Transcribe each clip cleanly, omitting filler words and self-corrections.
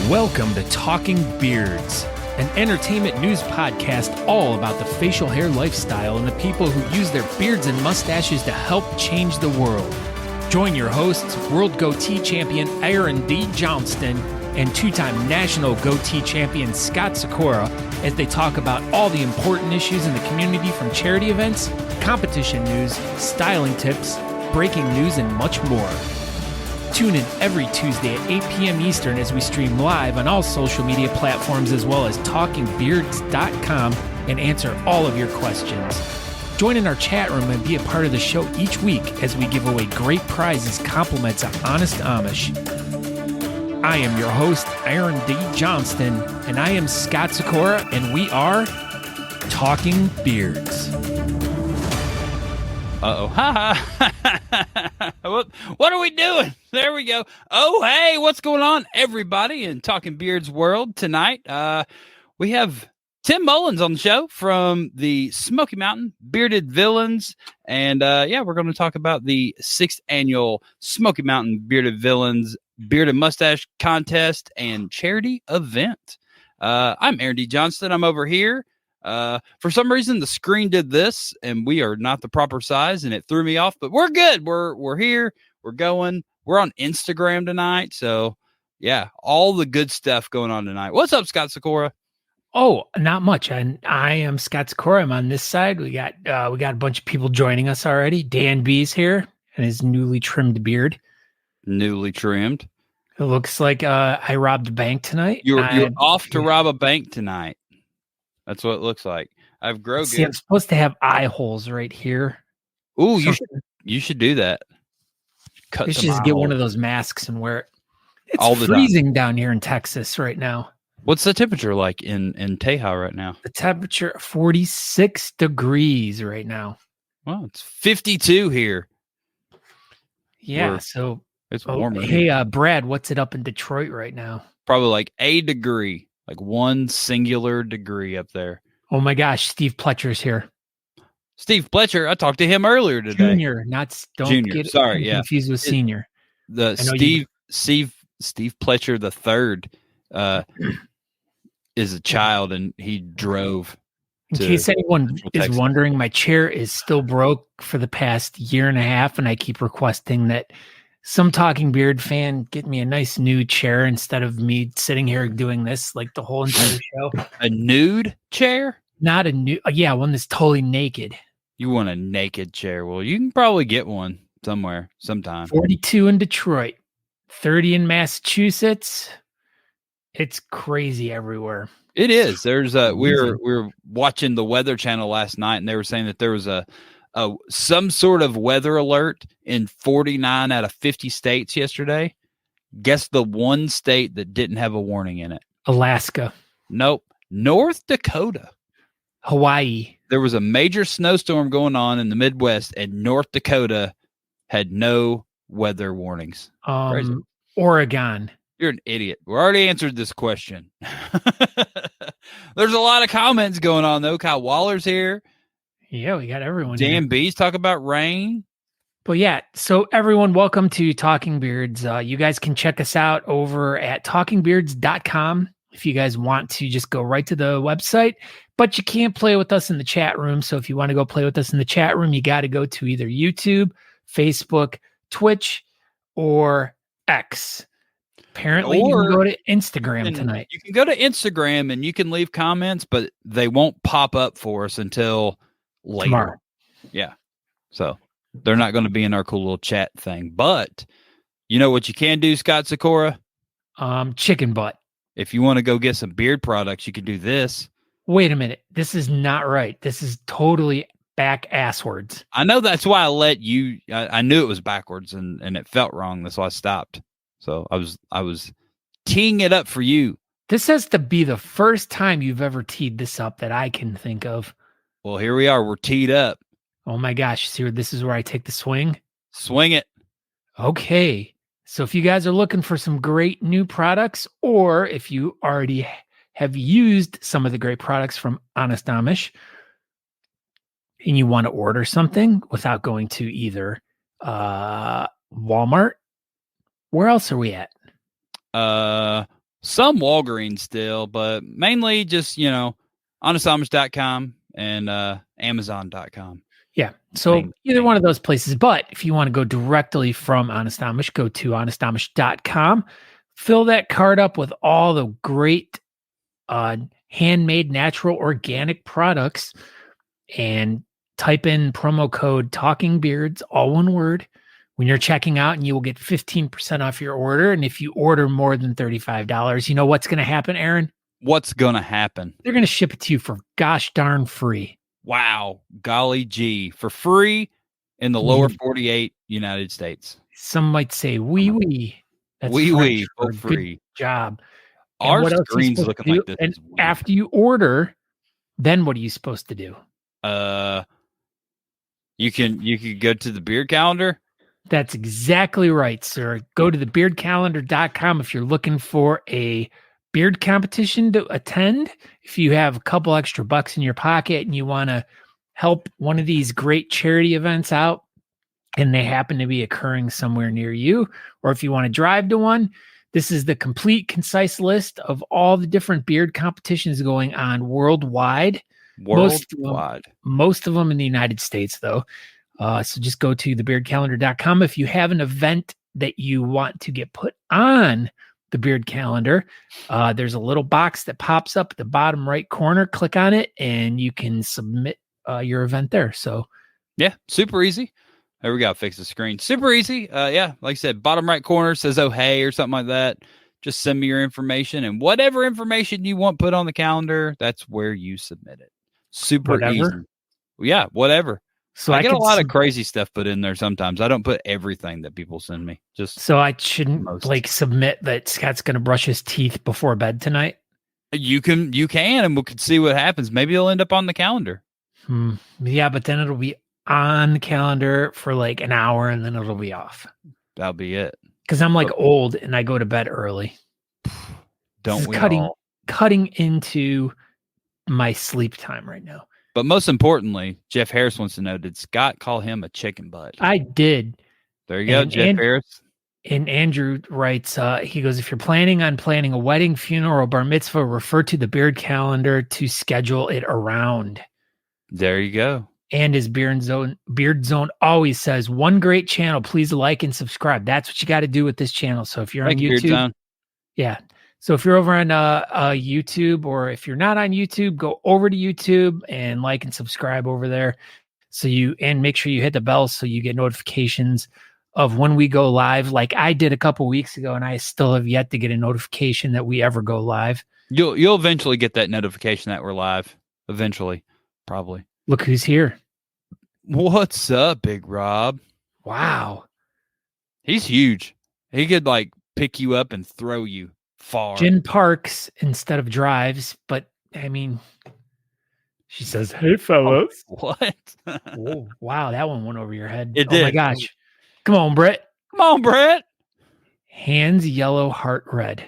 Welcome to Talking Beards, an entertainment news podcast all about the facial hair lifestyle and the people who use their beards and mustaches to help change the world. Join your hosts, World Goatee Champion Aaron D. Johnston and two-time National Goatee Champion Scott Sikora as they talk about all the important issues in the community, from charity events, competition news, styling tips, breaking news, and much more. Tune in every Tuesday at 8 p.m. Eastern as we stream live on all social media platforms as well as talkingbeards.com and answer all of your questions. Join in our chat room and be a part of the show each week as we give away great prizes, compliments of Honest Amish. I am your host, Aaron D. Johnston, and I am Scott Sikora, and we are Talking Beards. Uh-oh. What are we doing? There we go. Oh, hey, what's going on, everybody, in Talking Beards world tonight? We have Tim Mullens on the show from the Smoky Mountain Bearded Villains. And, we're going to talk about the 6th annual Smoky Mountain Bearded Villains Bearded Mustache Contest and Charity Event. I'm Aaron D. Johnston. I'm over here. For some reason, the screen did this, and we are not the proper size, and it threw me off. But we're good. We're here. We're going. We're on Instagram tonight, so yeah, all the good stuff going on tonight. What's up, Scott Sikora? Oh, not much. I am Scott Sikora. I'm on this side. We got a bunch of people joining us already. Dan B's here and his newly trimmed beard. Newly trimmed. It looks like I robbed a bank tonight. You're off to rob a bank tonight. That's what it looks like. I've grown. See, I'm supposed to have eye holes right here. Ooh, you should do that. I should just get one of those masks and wear it. It's all the freezing time down here in Texas right now. What's the temperature like in Tejas right now? The temperature 46 degrees right now. Well, it's 52 here. Yeah, so it's warmer. Hey, Brad, what's it up in Detroit right now? Probably like a degree. Like one singular degree up there. Oh my gosh, Steve Pletcher's here. Steve Pletcher, I talked to him earlier today. Junior, don't Junior. Get Sorry, confused with senior. The Steve Pletcher the third is a child, and he drove. In case anyone is wondering, my chair is still broke for the past year and a half, and I keep requesting that some Talking Beard fan get me a nice new chair instead of me sitting here doing this like the whole entire show. A nude chair? Not a new, one that's totally naked. You want a naked chair? Well, you can probably get one somewhere, sometime. 42 in Detroit, 30 in Massachusetts. It's crazy everywhere. It is. There's we were watching the Weather Channel last night, and they were saying that there was some sort of weather alert in 49 out of 50 states yesterday. Guess the one state that didn't have a warning in it? Alaska. Nope. North Dakota. Hawaii. There was a major snowstorm going on in the Midwest, and North Dakota had no weather warnings. Oregon. You're an idiot. We already answered this question. There's a lot of comments going on, though. Kyle Waller's here. Yeah, we got everyone. Dan B's talk about rain. But yeah, so everyone, welcome to Talking Beards. You guys can check us out over at talkingbeards.com if you guys want to just go right to the website. But you can't play with us in the chat room. So if you want to go play with us in the chat room, you got to go to either YouTube, Facebook, Twitch, or X. Apparently, you can go to Instagram tonight. You can go to Instagram and you can leave comments, but they won't pop up for us until later. Tomorrow. Yeah. So they're not going to be in our cool little chat thing. But you know what you can do, Scott Sikora? Chicken butt. If you want to go get some beard products, you can do this. Wait a minute. This is not right. This is totally back asswards. I know, that's why I let you. I knew it was backwards and it felt wrong. That's why I stopped. So I was teeing it up for you. This has to be the first time you've ever teed this up that I can think of. Well, here we are. We're teed up. Oh my gosh. See, this is where I take the swing. Swing it. Okay. So if you guys are looking for some great new products, or if you already have used some of the great products from Honest Amish and you want to order something without going to either Walmart, where else are we at? Some Walgreens still, but mainly just, honestamish.com and amazon.com. Yeah. So either one of those places. But if you want to go directly from Honest Amish, go to honestamish.com. Fill that card up with all the great handmade, natural, organic products and type in promo code Talking Beards, all one word, when you're checking out, and you will get 15% off your order. And if you order more than $35, you know what's going to happen, Aaron? What's going to happen? They're going to ship it to you for gosh darn free. Wow. Golly gee. For free in the lower 48 United States. Some might say wee. That's wee for free. Good job. Our screen's looking like this. And after you order, then what are you supposed to do? You can go to the beard calendar. That's exactly right, sir. Go to thebeardcalendar.com if you're looking for a beard competition to attend. If you have a couple extra bucks in your pocket and you want to help one of these great charity events out and they happen to be occurring somewhere near you, or if you want to drive to one, this is the complete, concise list of all the different beard competitions going on worldwide. Most of them in the United States, though. So just go to thebeardcalendar.com. If you have an event that you want to get put on the beard calendar, there's a little box that pops up at the bottom right corner. Click on it, and you can submit your event there. So, yeah, super easy. There we go. Fix the screen. Super easy. Yeah, like I said, bottom right corner says, "Oh, hey," or something like that. Just send me your information, and whatever information you want put on the calendar, that's where you submit it. Super easy. Yeah, whatever. So I get a lot of crazy stuff put in there sometimes. I don't put everything that people send me. So I shouldn't submit that Scott's going to brush his teeth before bed tonight. You can, and we could see what happens. Maybe it'll end up on the calendar. Yeah, but then it'll be on the calendar for like an hour, and then it'll be off. That'll be it. Because I'm like old and I go to bed early. Don't we cutting into my sleep time right now. But most importantly, Jeff Harris wants to know, did Scott call him a chicken butt? I did. There you go, Jeff Harris. And Andrew writes, he goes, if you're planning a wedding, funeral, bar mitzvah, refer to the beard calendar to schedule it around. There you go. And his Beard Zone always says, one great channel, please like and subscribe. That's what you got to do with this channel. So if you're on YouTube, yeah. So if you're over on YouTube, or if you're not on YouTube, go over to YouTube and like and subscribe over there. And make sure you hit the bell so you get notifications of when we go live, like I did a couple weeks ago, and I still have yet to get a notification that we ever go live. You'll eventually get that notification that we're live. Eventually, probably. Look who's here. What's up, Big Rob? Wow. He's huge. He could pick you up and throw you far. Jen parks instead of drives, but I mean, she says, "Hey, fellas." Oh, what? Oh, wow, that one went over your head. It did. Oh my gosh. Come on, Brett. Come on, Brett. Hands yellow, heart red.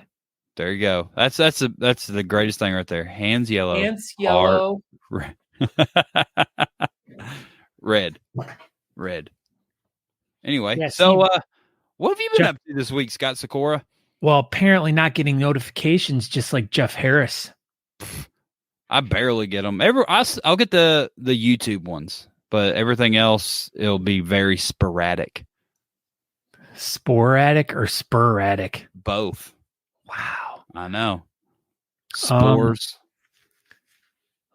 There you go. That's the greatest thing right there. Hands yellow. Hands yellow. Heart red. Red. Anyway, yeah, so what have you been up to this week, Scott Sikora? Well, apparently not getting notifications, just like Jeff Harris. I barely get them. I'll get the YouTube ones, but everything else, it'll be very sporadic. Sporadic or sporadic? Both. Wow. I know. Spores.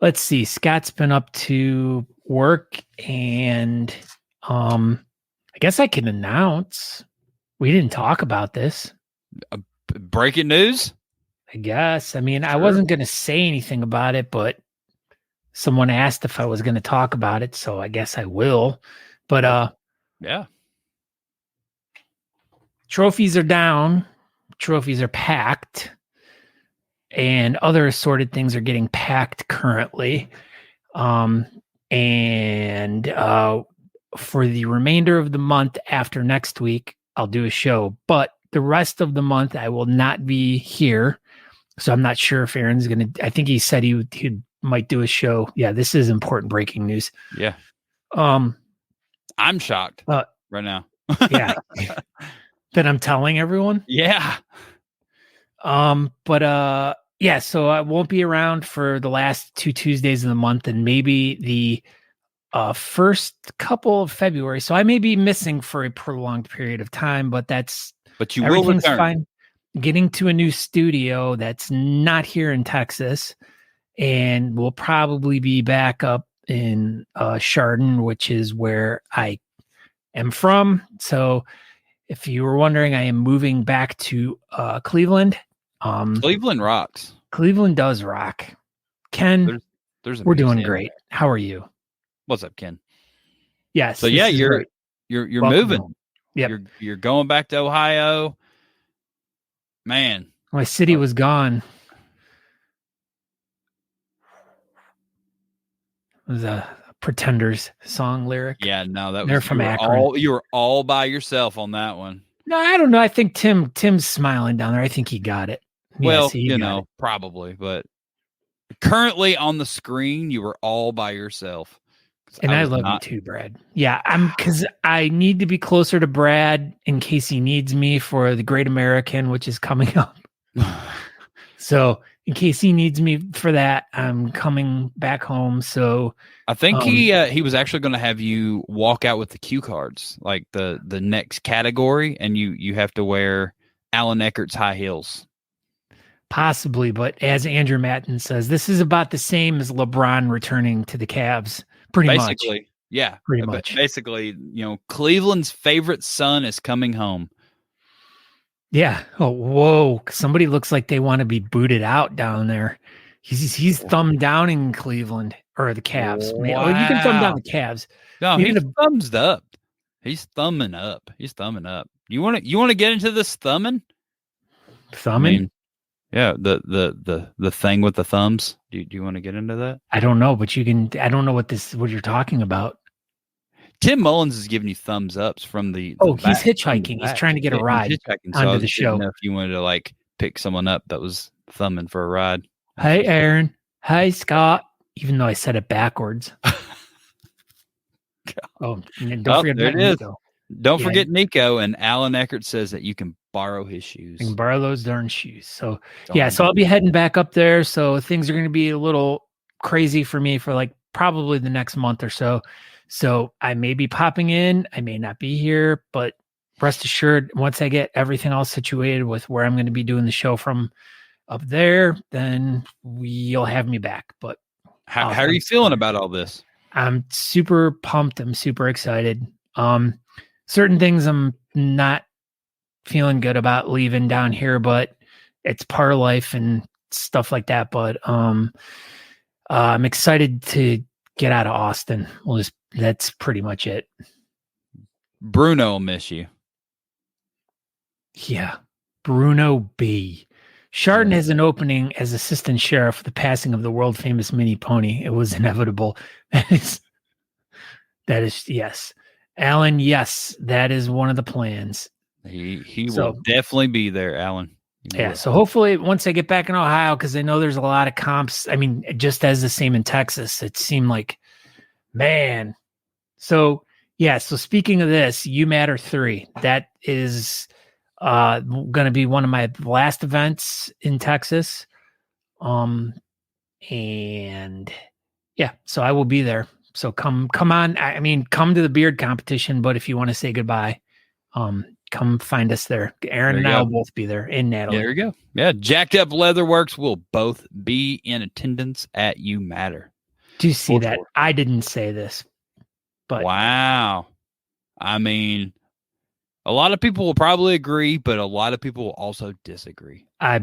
Let's see. Scott's been up to work, and I guess I can announce we didn't talk about this. Breaking news? I guess. I mean, sure. I wasn't going to say anything about it, but someone asked if I was going to talk about it, so I guess I will. But yeah. Trophies are down. Trophies are packed. And other assorted things are getting packed currently. And for the remainder of the month after next week, I'll do a show. But the rest of the month, I will not be here. So I'm not sure if Aaron's going to, I think he said he might do a show. Yeah, this is important breaking news. Yeah. I'm shocked right now. Yeah. That I'm telling everyone? Yeah. Yeah, so I won't be around for the last 2 Tuesdays of the month and maybe the first couple of February. So I may be missing for a prolonged period of time, but you will everything's return. fine. Getting to a new studio that's not here in Texas, and we'll probably be back up in Chardon, which is where I am from. So if you were wondering, I am moving back to Cleveland. Cleveland rocks. Cleveland does rock. Ken, There's a we're doing museum great. there. How are you? What's up, Ken? Yes. So yeah, you're Welcome moving. home. Yep. You're going back to Ohio. Man, My city was gone. It was a Pretenders song lyric. Yeah, no, They're from Akron. You were all by yourself on that one. No, I don't know. I think Tim's smiling down there. I think he got it. Well, Yes, probably, but currently on the screen, you were all by yourself. And I love you too, Brad. Yeah, because I need to be closer to Brad in case he needs me for the Great American, which is coming up. So in case he needs me for that, I'm coming back home. So I think he was actually going to have you walk out with the cue cards, like the next category, and you have to wear Alan Eckert's high heels. Possibly, but as Andrew Matten says, this is about the same as LeBron returning to the Cavs. Basically, much. Yeah. Pretty much. Basically, Cleveland's favorite son is coming home. Yeah. Oh, whoa. Somebody looks like they want to be booted out down there. He's thumbed down in Cleveland or the Cavs. Wow. Oh, you can thumb down the Cavs. No, he's thumbs up. He's thumbing up. He's thumbing up. You want to get into this thumbing? Thumbing? I mean, yeah, the thing with the thumbs. Do you want to get into that? I don't know, but you can. I don't know what you're talking about. Tim Mullens is giving you thumbs ups from the. He's hitchhiking. He's trying to get a ride onto the show. If you wanted to pick someone up that was thumbing for a ride. Hey, Aaron. Hey, Scott. Even though I said it backwards. Don't forget Nico. Don't forget Nico. And Alan Eckert says that you can borrow his shoes. You can borrow those darn shoes. So so I'll be heading back up there. So things are going to be a little crazy for me for probably the next month or so. So I may be popping in. I may not be here, but rest assured, once I get everything all situated with where I'm going to be doing the show from up there, then you'll have me back. But how are you feeling about all this? I'm super pumped. I'm super excited. Certain things I'm not feeling good about leaving down here, but it's part of life and stuff like that. But I'm excited to get out of Austin. That's pretty much it. Bruno will miss you. Yeah. Bruno B. Chardon has an opening as assistant sheriff with the passing of the world famous mini pony. It was inevitable. That is yes. Alan, yes, that is one of the plans. He will definitely be there, Alan. Yeah, so hopefully once I get back in Ohio, because I know there's a lot of comps. I mean, just as the same in Texas, it seemed like, man. So so speaking of this, You Matter 3, that is going to be one of my last events in Texas. And so I will be there. So come on. I mean, come to the beard competition, but if you want to say goodbye, come find us there. Aaron and I will both be there, and Natalie. There you go. Yeah, Jacked Up Leatherworks will both be in attendance at You Matter. Do you see that? I didn't say this, but wow. I mean, a lot of people will probably agree, but a lot of people will also disagree. I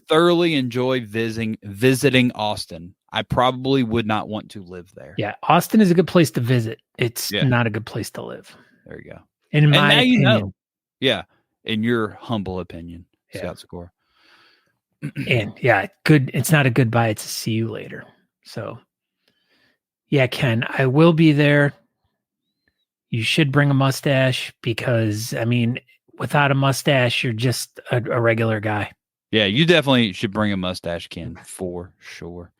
thoroughly enjoy visiting Austin. I probably would not want to live there. Yeah, Austin is a good place to visit. It's not a good place to live. There you go. In my opinion. You know. Yeah, in your humble opinion, Scott Secor. And good. It's not a goodbye. It's a see you later. So, Ken, I will be there. You should bring a mustache because, I mean, without a mustache, you're just a regular guy. Yeah, you definitely should bring a mustache, Ken, for sure.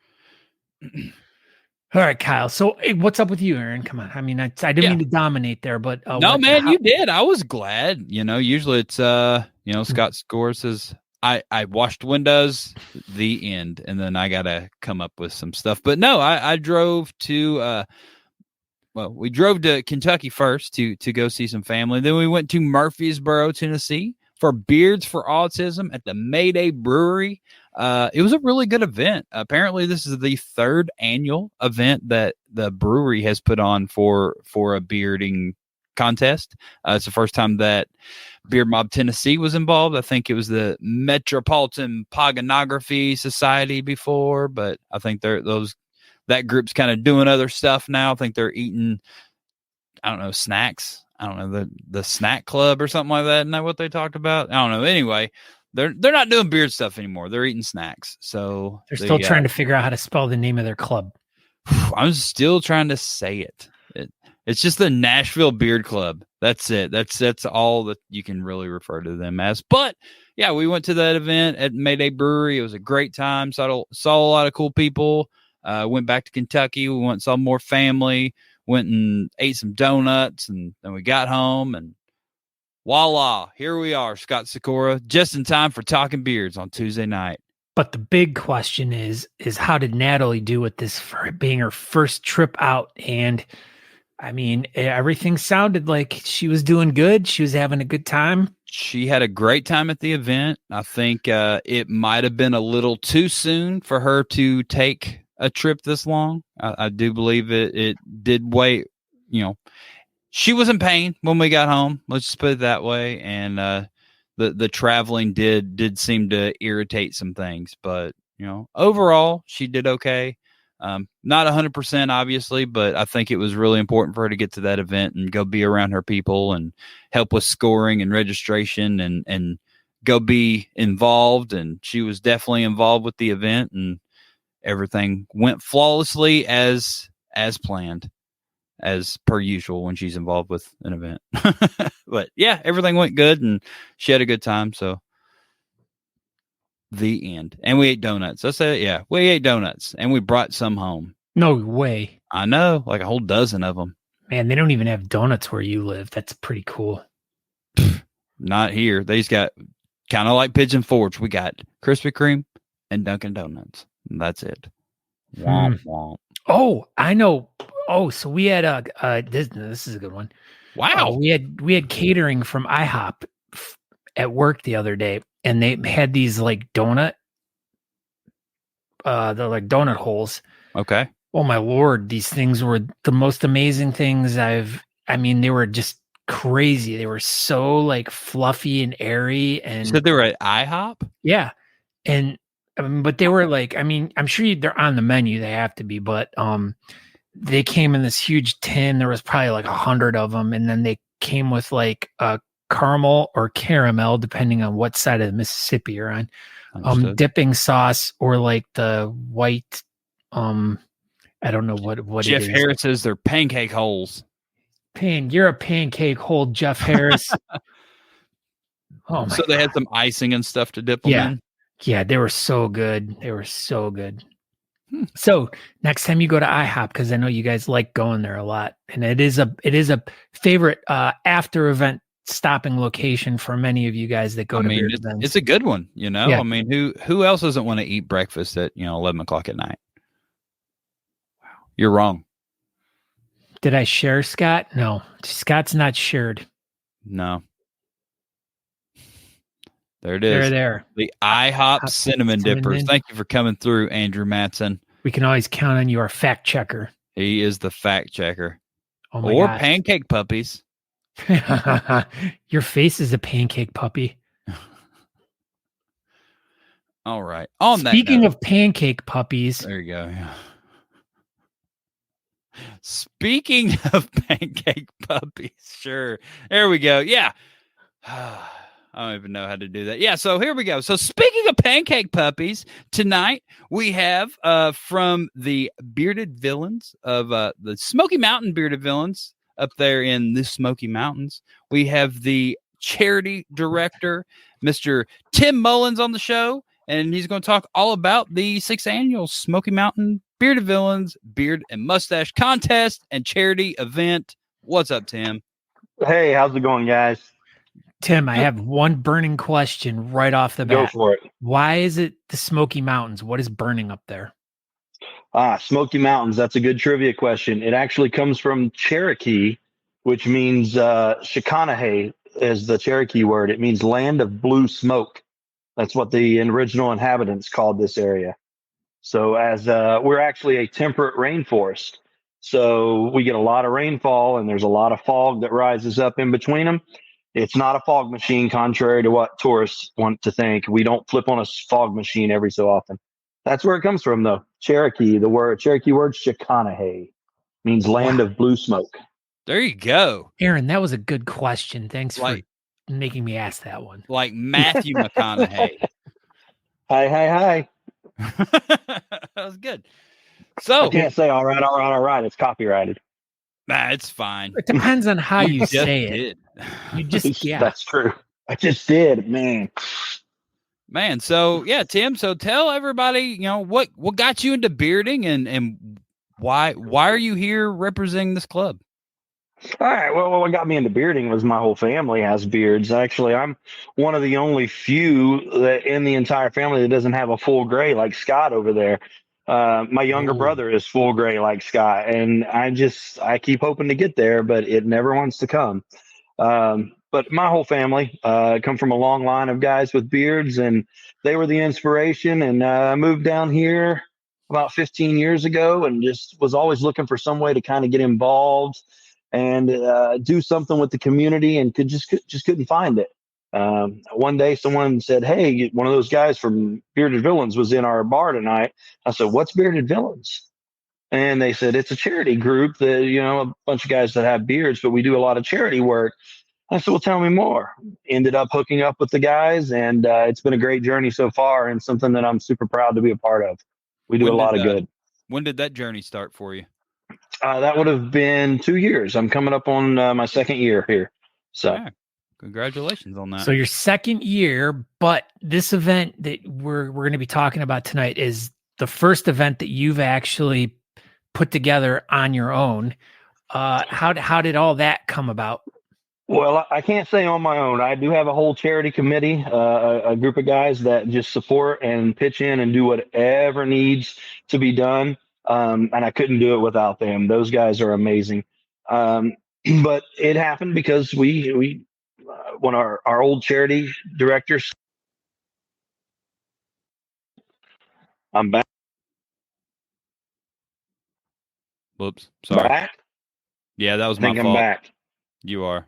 All right, Kyle. So what's up with you, Aaron? Come on. I mean, I didn't mean to dominate there, but no, man, you did. I was glad. Usually it's Scott Secor says I washed windows, the end, and then I gotta come up with some stuff. But no, I drove to we drove to Kentucky first to go see some family. Then we went to Murfreesboro, Tennessee for Beards for Autism at the Mayday Brewery. It was a really good event. Apparently, this is the third annual event that the brewery has put on for a bearding contest. It's the first time that Beard Mob Tennessee was involved. I think it was the Metropolitan Pogonography Society before, but I think that group's kind of doing other stuff now. I think they're eating, I don't know, snacks. I don't know, the snack club or something like that. Isn't that what they talked about? I don't know. Anyway, they're not doing beard stuff anymore. They're eating snacks. So they're still trying to figure out how to spell the name of their club. I'm still trying to say it. It's just the Nashville Beard Club. That's it. That's all that you can really refer to them as. But yeah, we went to that event at Mayday Brewery. It was a great time. Saw a lot of cool people. Went back to Kentucky. We went and saw more family. Went and ate some donuts, and then we got home, and voila, here we are, Scott Sikora, just in time for Talking Beards on Tuesday night. But the big question is how did Natalie do with this for being her first trip out? And I mean, everything sounded like she was doing good. She was having a good time. She had a great time at the event. I think it might have been a little too soon for her to take a trip this long. I do believe it did wait. She was in pain when we got home. Let's just put it that way. And the traveling did seem to irritate some things, but overall she did okay. Not 100% obviously, but I think it was really important for her to get to that event and go be around her people and help with scoring and registration and go be involved. And she was definitely involved with the event, and everything went flawlessly as planned, as per usual when she's involved with an event. But yeah, everything went good and she had a good time. So the end. And we ate donuts. I said, yeah, we ate donuts and we brought some home. No way. I know, like a whole dozen of them. Man, they don't even have donuts where you live. That's pretty cool. Not here. They just got kind of like Pigeon Forge. We got Krispy Kreme and Dunkin' Donuts. That's it. Womp womp. Oh, I know. Oh, so we had this is a good one. Wow. We had catering from IHOP at work the other day, and they had these like they're like donut holes. Okay. Oh my Lord, these things were the most amazing things they were just crazy. They were so like fluffy and airy. And you said they were at IHOP? Yeah. And but they were like, I'm sure they're on the menu. They have to be, but they came in this huge tin. There was probably like 100 of them. And then they came with like a caramel or caramel, depending on what side of the Mississippi you're on, dipping sauce, or like the white, I don't know what Jeff it is. Harris says they're pancake holes. You're a pancake hole, Jeff Harris. Oh my So they had some icing and stuff to dip them in? Yeah, they were so good. They were so good. So next time you go to IHOP, because I know you guys like going there a lot, and it is a favorite after event stopping location for many of you guys that go to beer events. It's a good one, Yeah. Yeah. I mean, who else doesn't want to eat breakfast at 11 o'clock at night? Wow, you're wrong. Did I share Scott? No, Scott's not shared. No. There it is. They're there. The IHOP cinnamon dippers. Thank you for coming through, Andrew Matson. We can always count on you, our fact checker. He is the fact checker. Oh my or gosh. pancake puppies. Your face is a pancake puppy. All right. Speaking of pancake puppies. There you go. Yeah. Speaking of pancake puppies. Sure. There we go. Yeah. I don't even know how to do that. Yeah, so here we go. So speaking of pancake puppies, tonight we have from the Bearded Villains of the Smoky Mountain Bearded Villains up there in the Smoky Mountains. We have the charity director, Mr. Tim Mullens, on the show, and he's going to talk all about the 6th annual Smoky Mountain Bearded Villains Beard and Mustache Contest and charity event. What's up, Tim? Hey, how's it going, guys? Tim, I have one burning question right off the Go bat. for it. Why is it the Smoky Mountains? What is burning up there? Smoky Mountains. That's a good trivia question. It actually comes from Cherokee, which means Shikanahay is the Cherokee word. It means land of blue smoke. That's what the original inhabitants called this area. So as we're actually a temperate rainforest. So we get a lot of rainfall and there's a lot of fog that rises up in between them. It's not a fog machine, contrary to what tourists want to think. We don't flip on a fog machine every so often. That's where it comes from, though. Cherokee, the Cherokee word Shikanahay means land of blue smoke. There you go. Aaron, that was a good question. Thanks Like- for making me ask that one. Like Matthew McConaughey. Hi. That was good. So I can't say all right. It's copyrighted. nah, it's fine. It depends on how you just say it. did. You just, yeah. That's true. I just did, man. Man, so yeah, Tim. So tell everybody, what got you into bearding and why are you here representing this club? All right. Well, what got me into bearding was my whole family has beards. Actually, I'm one of the only few that in the entire family that doesn't have a full gray like Scott over there. My younger brother is full gray like Scott, and I keep hoping to get there, but it never wants to come. But my whole family come from a long line of guys with beards, and they were the inspiration. And I moved down here about 15 years ago and just was always looking for some way to kind of get involved and do something with the community, and just couldn't find it. One day someone said, "Hey, one of those guys from Bearded Villains was in our bar tonight." I said, "What's Bearded Villains?" And they said, "It's a charity group that, a bunch of guys that have beards, but we do a lot of charity work." I said, "Well, tell me more." Ended up hooking up with the guys, and it's been a great journey so far, and something that I'm super proud to be a part of. We do a lot of good. When did that journey start for you? That would have been 2 years. I'm coming up on my second year here. So yeah, congratulations on that. So your second year, but this event that we're going to be talking about tonight is the first event that you've actually put together on your own. How did all that come about? Well, I can't say on my own. I do have a whole charity committee, a group of guys that just support and pitch in and do whatever needs to be done. And I couldn't do it without them. Those guys are amazing. But it happened because we when our old charity directors. I'm back. Whoops. Sorry. Back? Yeah, that was I think my I'm fault. back. You are.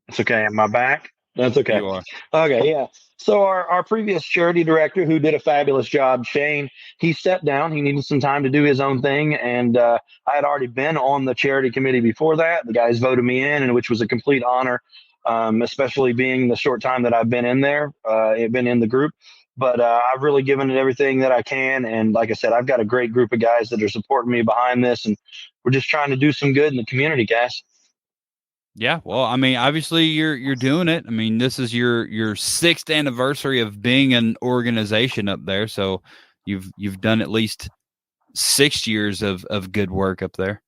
It's okay. Am I back? That's okay. You are. Okay, yeah. So our previous charity director, who did a fabulous job, Shane, he stepped down. He needed some time to do his own thing, and I had already been on the charity committee before that. The guys voted me in, and which was a complete honor, especially being the short time that I've been in there, been in the group. But I've really given it everything that I can, and like I said, I've got a great group of guys that are supporting me behind this, and we're just trying to do some good in the community, guys. Yeah, well, I mean, obviously you're doing it. I mean, this is your 6th anniversary of being an organization up there, so you've done at least 6 years of good work up there.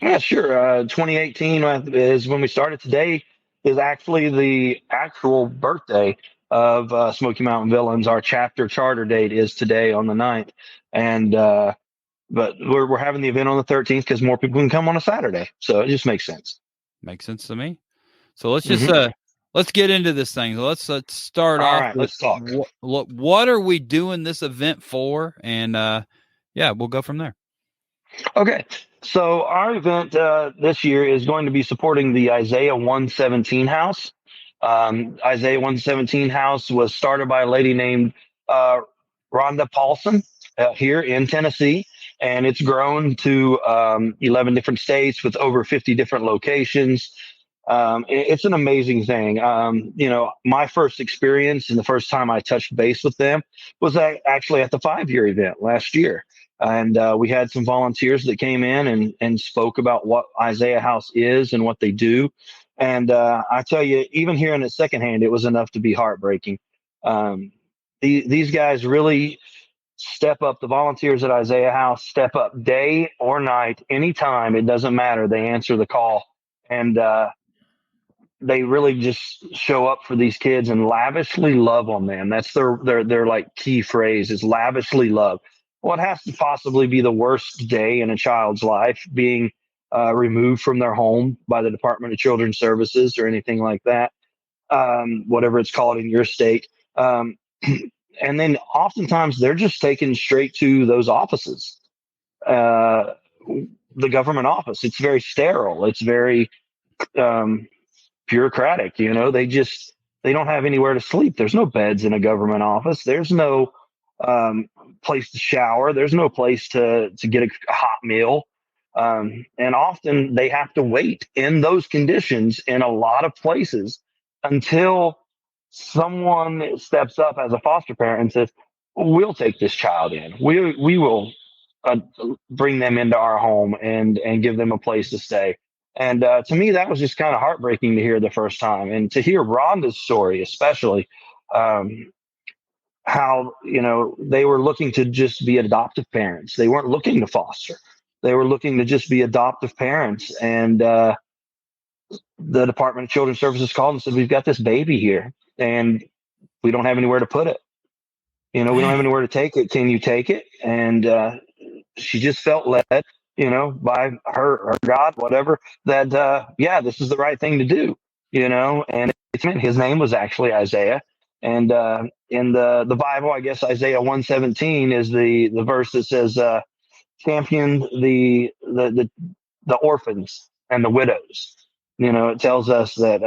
Yeah, sure. 2018 is when we started. Today is actually the actual birthday of Smoky Mountain Villains. Our chapter charter date is today on the 9th, and but we're having the event on the 13th because more people can come on a Saturday, so it just makes sense. Makes sense to me. So let's just let's get into this thing. So let's start off. All right, let's talk. What are we doing this event for? And yeah, we'll go from there. Okay, so our event this year is going to be supporting the Isaiah 117 house. Isaiah 117 house was started by a lady named Rhonda Paulson here in Tennessee. And it's grown to 11 different states with over 50 different locations. It's an amazing thing. My first experience and the first time I touched base with them was actually at the 5-year event last year. And we had some volunteers that came in and spoke about what Isaiah House is and what they do. And I tell you, even hearing it secondhand, it was enough to be heartbreaking. These guys really step up. The volunteers at Isaiah House step up day or night, anytime. It doesn't matter. They answer the call. And they really just show up for these kids and lavishly love on them. That's their like key phrase is lavishly love. What has to possibly be the worst day in a child's life, being removed from their home by the Department of Children's Services or anything like that, whatever it's called in your state. And then oftentimes they're just taken straight to those offices, the government office. It's very sterile. It's very bureaucratic. They don't have anywhere to sleep. There's no beds in a government office. There's no place to shower. There's no place to get a hot meal. And often they have to wait in those conditions in a lot of places until someone steps up as a foster parent and says, we'll take this child in. We will bring them into our home and give them a place to stay. And to me, that was just kind of heartbreaking to hear the first time. And to hear Rhonda's story, especially, how, they were looking to just be adoptive parents. They weren't looking to foster. They were looking to just be adoptive parents. And the Department of Children's Services called and said, we've got this baby here and we don't have anywhere to put it. We don't have anywhere to take it. Can you take it? And she just felt led, by her or God, whatever, that, this is the right thing to do, and his name was actually Isaiah. And in the Bible, I guess Isaiah 1:17 is the verse that says, champion the orphans and the widows. It tells us that,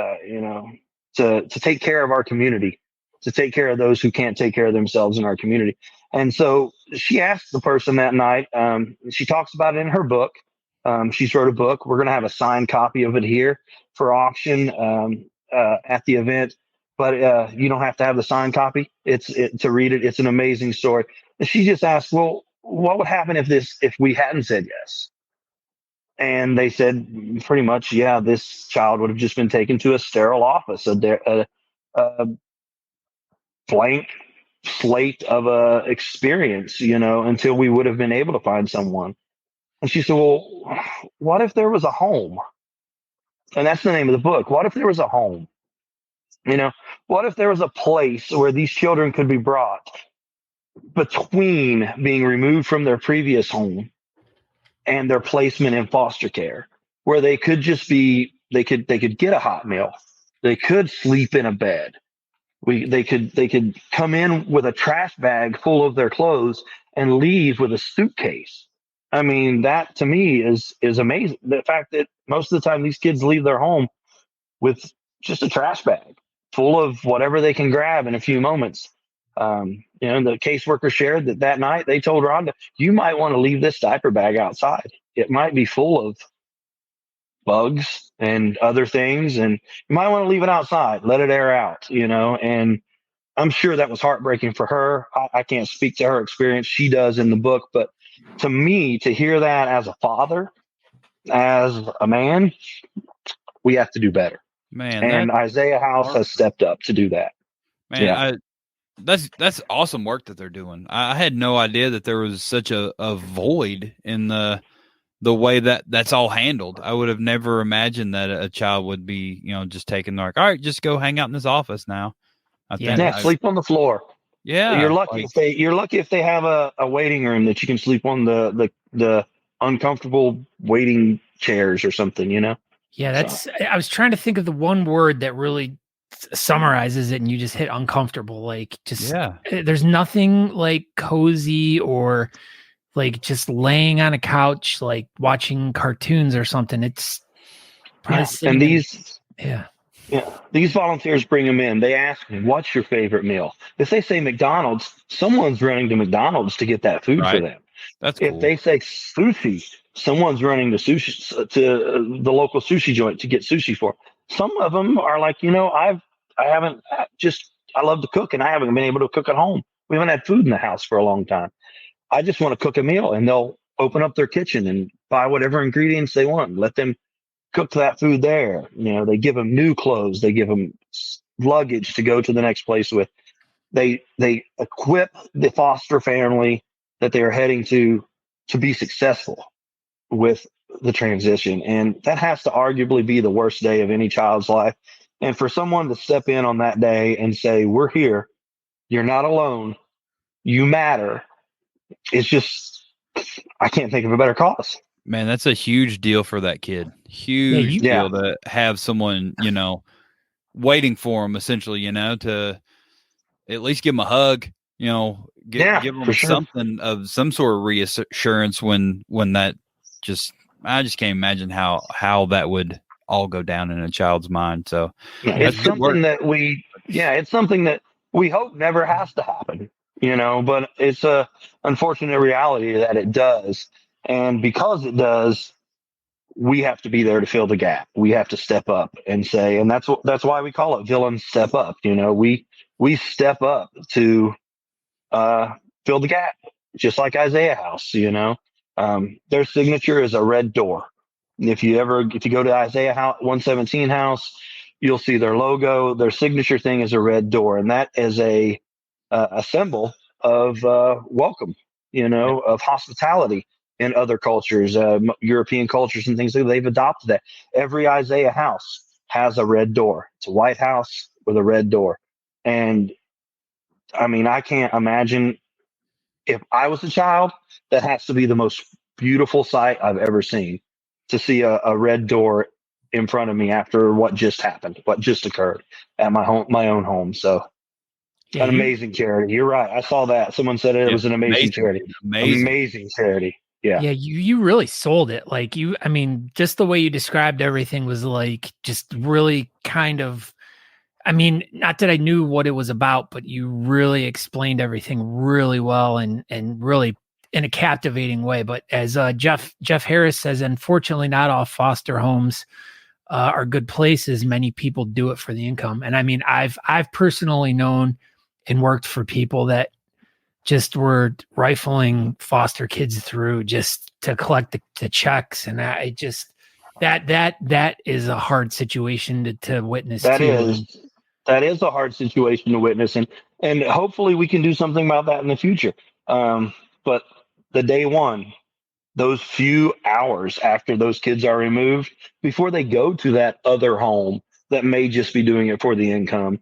to take care of our community, to take care of those who can't take care of themselves in our community. And so she asked the person that night, she talks about it in her book. She's wrote a book. We're going to have a signed copy of it here for auction at the event. But you don't have to have the signed copy. To read it. It's an amazing story. And she just asked, well, what would happen if we hadn't said yes? And they said pretty much, this child would have just been taken to a sterile office, a blank slate of a experience, until we would have been able to find someone. And she said, well, what if there was a home? And that's the name of the book. What if there was a home? What if there was a place where these children could be brought between being removed from their previous home and their placement in foster care, where they could just be, they could get a hot meal. They could sleep in a bed. They could come in with a trash bag full of their clothes and leave with a suitcase. I mean, that to me is amazing. The fact that most of the time these kids leave their home with just a trash bag full of whatever they can grab in a few moments. The caseworker shared that night they told Rhonda, you might want to leave this diaper bag outside. It might be full of bugs and other things, and you might want to leave it outside, let it air out, and I'm sure that was heartbreaking for her. I can't speak to her experience. She does in the book, but to me, to hear that as a father, as a man, we have to do better. Man, and Isaiah House has stepped up to do that. Man, that's awesome work that they're doing. I had no idea that there was such a void in the way that's all handled. I would have never imagined that a child would be, just taken like, all right, just go hang out in this office now. Sleep on the floor. Yeah, you're lucky if they have a waiting room that you can sleep on the uncomfortable waiting chairs or something. Yeah, I was trying to think of the one word that really summarizes it, and you just hit uncomfortable. Like, there's nothing like cozy or like just laying on a couch, like watching cartoons or something. It's probably these volunteers bring them in. They ask me, what's your favorite meal? If they say McDonald's, someone's running to McDonald's to get that food for them. That's cool. If they say sushi, someone's running to the local sushi joint to get sushi for. Some of them are like, I love to cook and I haven't been able to cook at home. We haven't had food in the house for a long time. I just want to cook a meal, and they'll open up their kitchen and buy whatever ingredients they want and let them cook that food there. They give them new clothes. They give them luggage to go to the next place with. They equip the foster family that they are heading to be successful with the transition. And that has to arguably be the worst day of any child's life. And for someone to step in on that day and say, we're here, you're not alone, you matter. It's just, I can't think of a better cause. Man, that's a huge deal for that kid. Huge Yeah. deal to have someone, waiting for him, essentially, to at least give him a hug, give For him sure. something of some sort of reassurance when that I just can't imagine how that would all go down in a child's mind. So It's something that we hope never has to happen, but it's a unfortunate reality that it does. And because it does, we have to be there to fill the gap. We have to step up and say, and that's why we call it Villains Step Up. We step up to fill the gap, just like Isaiah House. Their signature is a red door. If you go to Isaiah House 117 House, you'll see their logo. Their signature thing is a red door, and that is a symbol of welcome, of hospitality. In other cultures, European cultures and things like that, they've adopted that. Every Isaiah house has a red door. It's a white house with a red door. And I mean, I can't imagine if I was a child, that has to be the most beautiful sight I've ever seen, to see a red door in front of me after what just happened, what just occurred at my own home. So an amazing charity. You're right. I saw that. Someone said it was an amazing charity. Amazing charity. Yeah. Yeah, you really sold it. Like I mean, just the way you described everything was like just really kind of, I mean, not that I knew what it was about, but you really explained everything really well and really in a captivating way. But as Jeff Harris says, unfortunately, not all foster homes are good places. Many people do it for the income. And I mean, I've personally known and worked for people that just were rifling foster kids through just to collect the checks. And I just, that is a hard situation to witness. That is a hard situation to witness. And hopefully we can do something about that in the future. But the day one, those few hours after those kids are removed, before they go to that other home that may just be doing it for the income,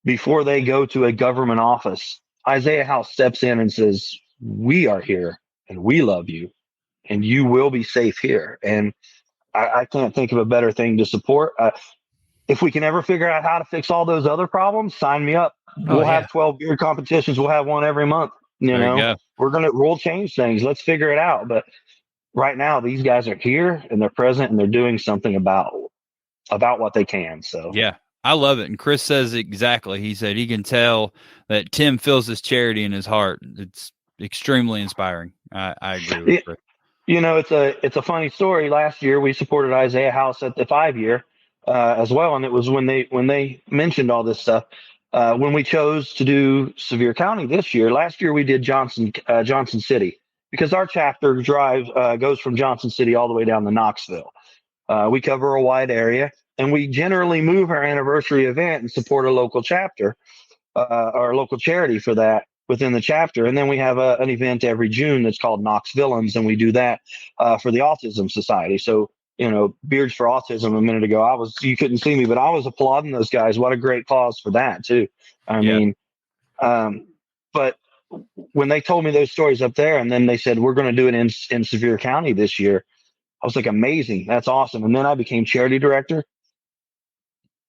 before they go to a government office, Isaiah House steps in and says, we are here and we love you and you will be safe here. And I can't think of a better thing to support. If we can ever figure out how to fix all those other problems, sign me up. We'll have 12 beer competitions. We'll have one every month. We'll change things. Let's figure it out. But right now, these guys are here and they're present and they're doing something about what they can. So yeah. I love it. And Chris says exactly. He said he can tell that Tim feels this charity in his heart. It's extremely inspiring. I agree with Chris. It's a funny story. Last year, we supported Isaiah House at the 5-year as well. And it was when they mentioned all this stuff. When we chose to do Sevier County this year, last year we did Johnson City, because our chapter goes from Johnson City all the way down to Knoxville. We cover a wide area. And we generally move our anniversary event and support a local chapter, or local charity for that within the chapter. And then we have an event every June that's called Knox Villains, and we do that for the Autism Society. So, Beards for Autism a minute ago, you couldn't see me, but I was applauding those guys. What a great cause for that too. But when they told me those stories up there, and then they said, we're going to do it in Sevier County this year, I was like, amazing. That's awesome. And then I became charity director.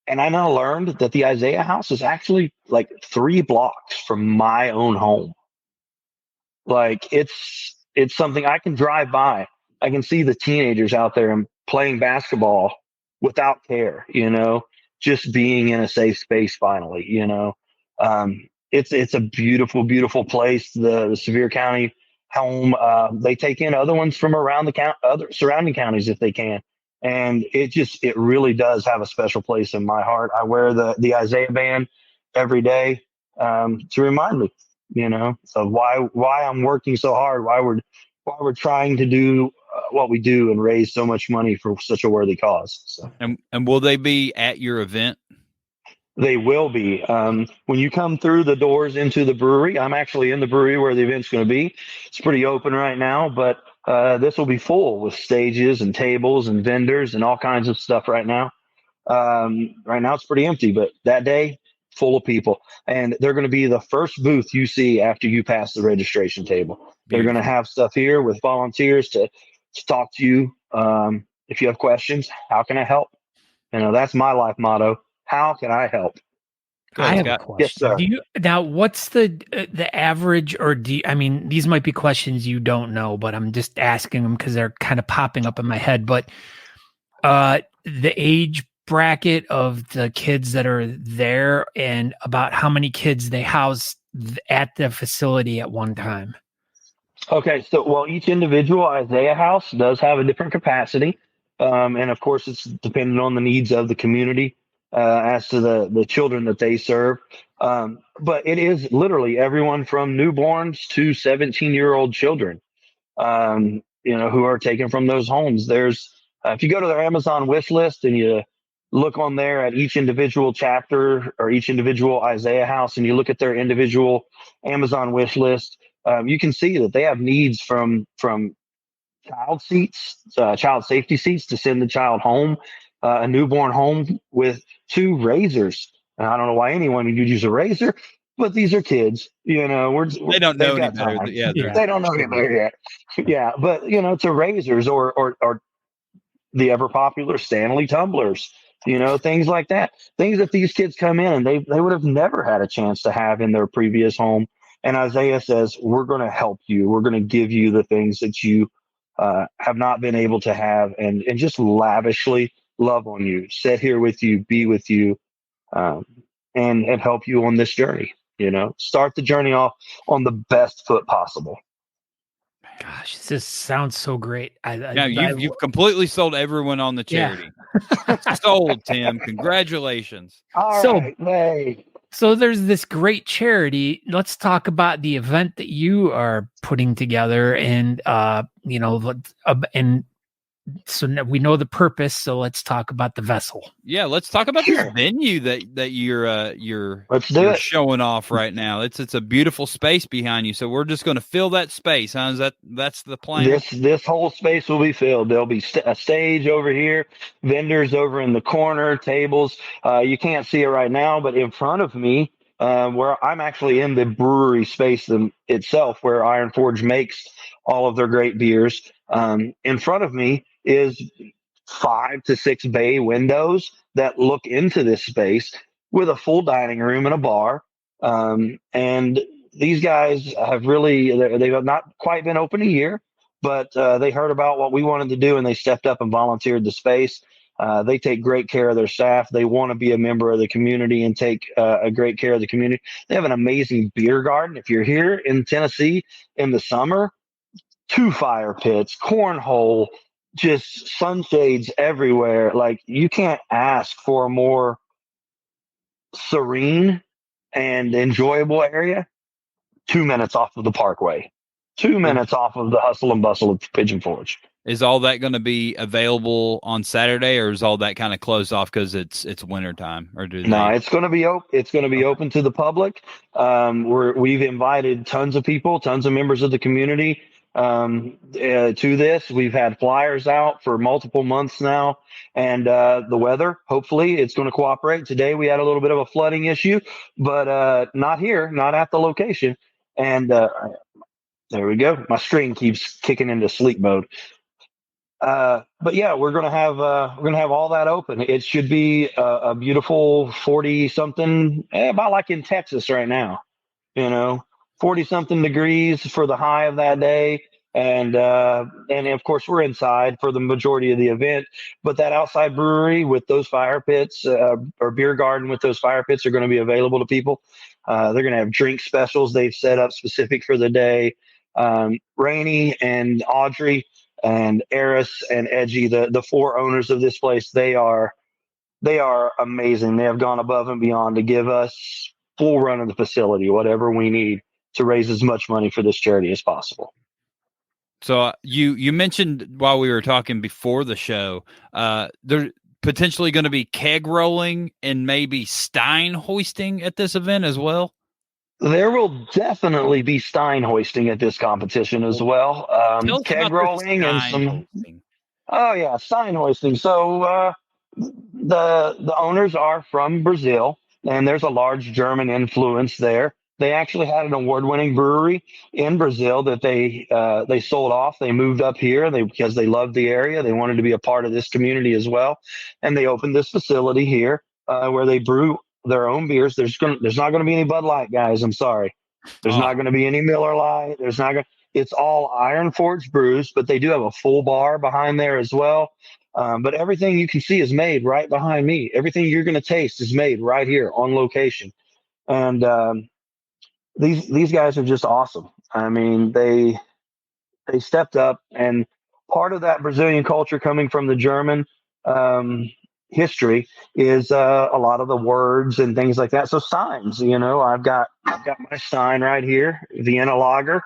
And I now learned that the Isaiah House is actually like 3 blocks from my own home. Like it's something I can drive by. I can see the teenagers out there and playing basketball without care, just being in a safe space finally, It's a beautiful, beautiful place. The Sevier County home, they take in other ones from around other surrounding counties if they can. And it really does have a special place in my heart. I wear the Isaiah band every day to remind me, of why I'm working so hard, why we're trying to do what we do and raise so much money for such a worthy cause. So. And will they be at your event? They will be. When you come through the doors into the brewery, I'm actually in the brewery where the event's going to be. It's pretty open right now, but this will be full with stages and tables and vendors and all kinds of stuff right now. Right now it's pretty empty, but that day, full of people. And they're going to be the first booth you see after you pass the registration table. They're going to have stuff here with volunteers to talk to you. If you have questions, how can I help? That's my life motto. How can I help? I have a Scott. question. Yes, sir. Do you now? What's the average, or I mean, these might be questions you don't know, but I'm just asking them because they're kind of popping up in my head. But the age bracket of the kids that are there, and about how many kids they house at the facility at one time. Okay, so well, each individual Isaiah house does have a different capacity, and of course, it's dependent on the needs of the community as to the children that they serve. But it is literally everyone from newborns to 17-year-old children, who are taken from those homes. There's if you go to their Amazon wish list and you look on there at each individual chapter or each individual Isaiah house, and you look at their individual Amazon wish list. You can see that they have needs from child seats, child safety seats to send the child home, a newborn home with 2 razors. And I don't know why anyone would use a razor, but these are kids. They don't know any better. Time. Yeah, They don't know any better yet. Yeah, but to razors or the ever popular Stanley tumblers. Things like that. Things that these kids come in and they would have never had a chance to have in their previous home. And Isaiah says, we're going to help you. We're going to give you the things that you have not been able to have, and just lavishly love on you, sit here with you, be with you, and help you on this journey. Start the journey off on the best foot possible. Gosh, this sounds so great. You've completely sold everyone on the charity. Yeah. Sold, Tim. Congratulations. All right. Hey. So there's this great charity. Let's talk about the event that you are putting together, and and so we know the purpose. So let's talk about the vessel. Yeah, let's talk about this venue that you're showing off right now. It's a beautiful space behind you. So we're just going to fill that space, huh? That's the plan? This whole space will be filled. There'll be a stage over here, vendors over in the corner, tables. You can't see it right now, but in front of me, where I'm actually in the brewery space itself, where Iron Forge makes all of their great beers. In front of me is 5 to 6 bay windows that look into this space with a full dining room and a bar. And these guys they've not quite been open a year, but they heard about what we wanted to do and they stepped up and volunteered the space. They take great care of their staff. They want to be a member of the community and take a great care of the community. They have an amazing beer garden. If you're here in Tennessee in the summer, 2 fire pits, cornhole, just sunshades everywhere. Like, you can't ask for a more serene and enjoyable area. 2 minutes off of the Parkway, 2 minutes off of the hustle and bustle of Pigeon Forge. Is all that going to be available on Saturday, or is all that kind of closed off because it's winter time? Or No, it's going to be open. It's going to be open to the public. We've invited tons of people, tons of members of the community to this. We've had flyers out for multiple months now, and the weather, hopefully it's going to cooperate. Today we had a little bit of a flooding issue, but not here, not at the location. And there we go. My string keeps kicking into sleep mode. But yeah, we're gonna have all that open. It should be a beautiful 40 something, about like in Texas right now, 40 something degrees for the high of that day. And of course we're inside for the majority of the event, but that outside brewery with those fire pits, or beer garden with those fire pits, are going to be available to people. They're going to have drink specials they've set up specific for the day. Rainey and Audrey and Eris and Edgy, the 4 owners of this place, they are amazing. They have gone above and beyond to give us full run of the facility, whatever we need to raise as much money for this charity as possible. So you mentioned while we were talking before the show, there potentially going to be keg rolling and maybe stein hoisting at this event as well. There will definitely be stein hoisting at this competition as well. Keg rolling and some. Oh yeah, stein hoisting. So The owners are from Brazil, and there's a large German influence there. They actually had an award-winning brewery in Brazil that they sold off. They moved up here because they loved the area. They wanted to be a part of this community as well, and they opened this facility here where they brew their own beers. There's not going to be any Bud Light, guys. I'm sorry. There's not going to be any Miller Lite. There's not going. It's all Iron Forge brews, but they do have a full bar behind there as well. But everything you can see is made right behind me. Everything you're going to taste is made right here on location. And these guys are just awesome. I mean, they stepped up, and part of that Brazilian culture coming from the German history is a lot of the words and things like that. So signs, I've got my sign right here, Vienna Lager.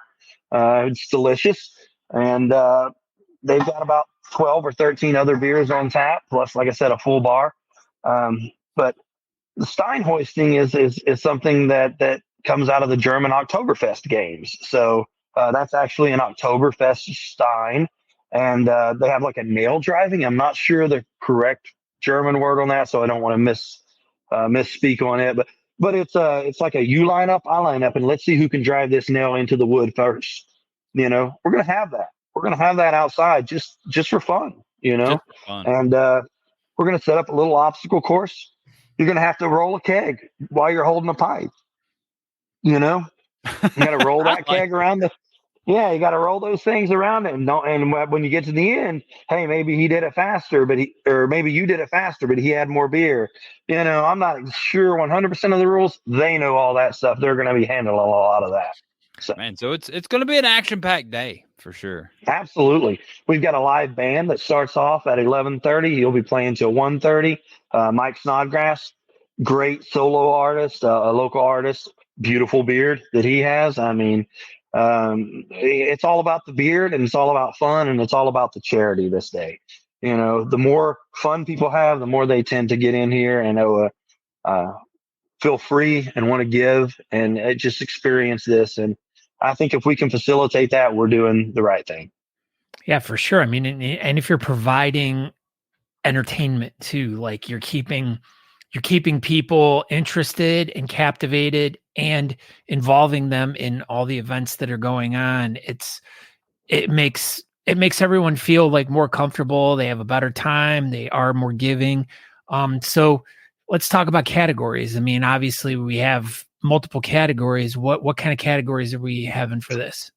It's delicious, and they've got about 12 or 13 other beers on tap, plus, like I said, a full bar. But the Stein hoisting is something that comes out of the German Oktoberfest games. So that's actually an Oktoberfest Stein, and they have like a nail driving. I'm not sure the correct German word on that, so I don't want to misspeak on it. But it's like a you line up, I line up, and let's see who can drive this nail into the wood first. We're gonna have that. We're gonna have that outside just for fun. Just for fun. And we're gonna set up a little obstacle course. You're gonna have to roll a keg while you're holding a pipe. You got to roll that keg around you got to roll those things around it, and when you get to the end, hey, maybe he did it faster, or maybe you did it faster, but he had more beer. I'm not sure 100% of the rules. They know all that stuff. They're going to be handling a lot of that. So it's going to be an action-packed day for sure. Absolutely. We've got a live band that starts off at 11:30. He'll be playing till 1:30. Mike Snodgrass, great solo artist, a local artist. Beautiful beard that he has. I mean, it's all about the beard, and it's all about fun, and it's all about the charity this day. The more fun people have, the more they tend to get in here and feel free and want to give and just experience this. And I think if we can facilitate that, we're doing the right thing. Yeah, for sure. I mean, and if you're providing entertainment too, like you're keeping people interested and captivated and involving them in all the events that are going on. It makes everyone feel like more comfortable. They have a better time. They are more giving. So let's talk about categories. I mean, obviously we have multiple categories. What kind of categories are we having for this?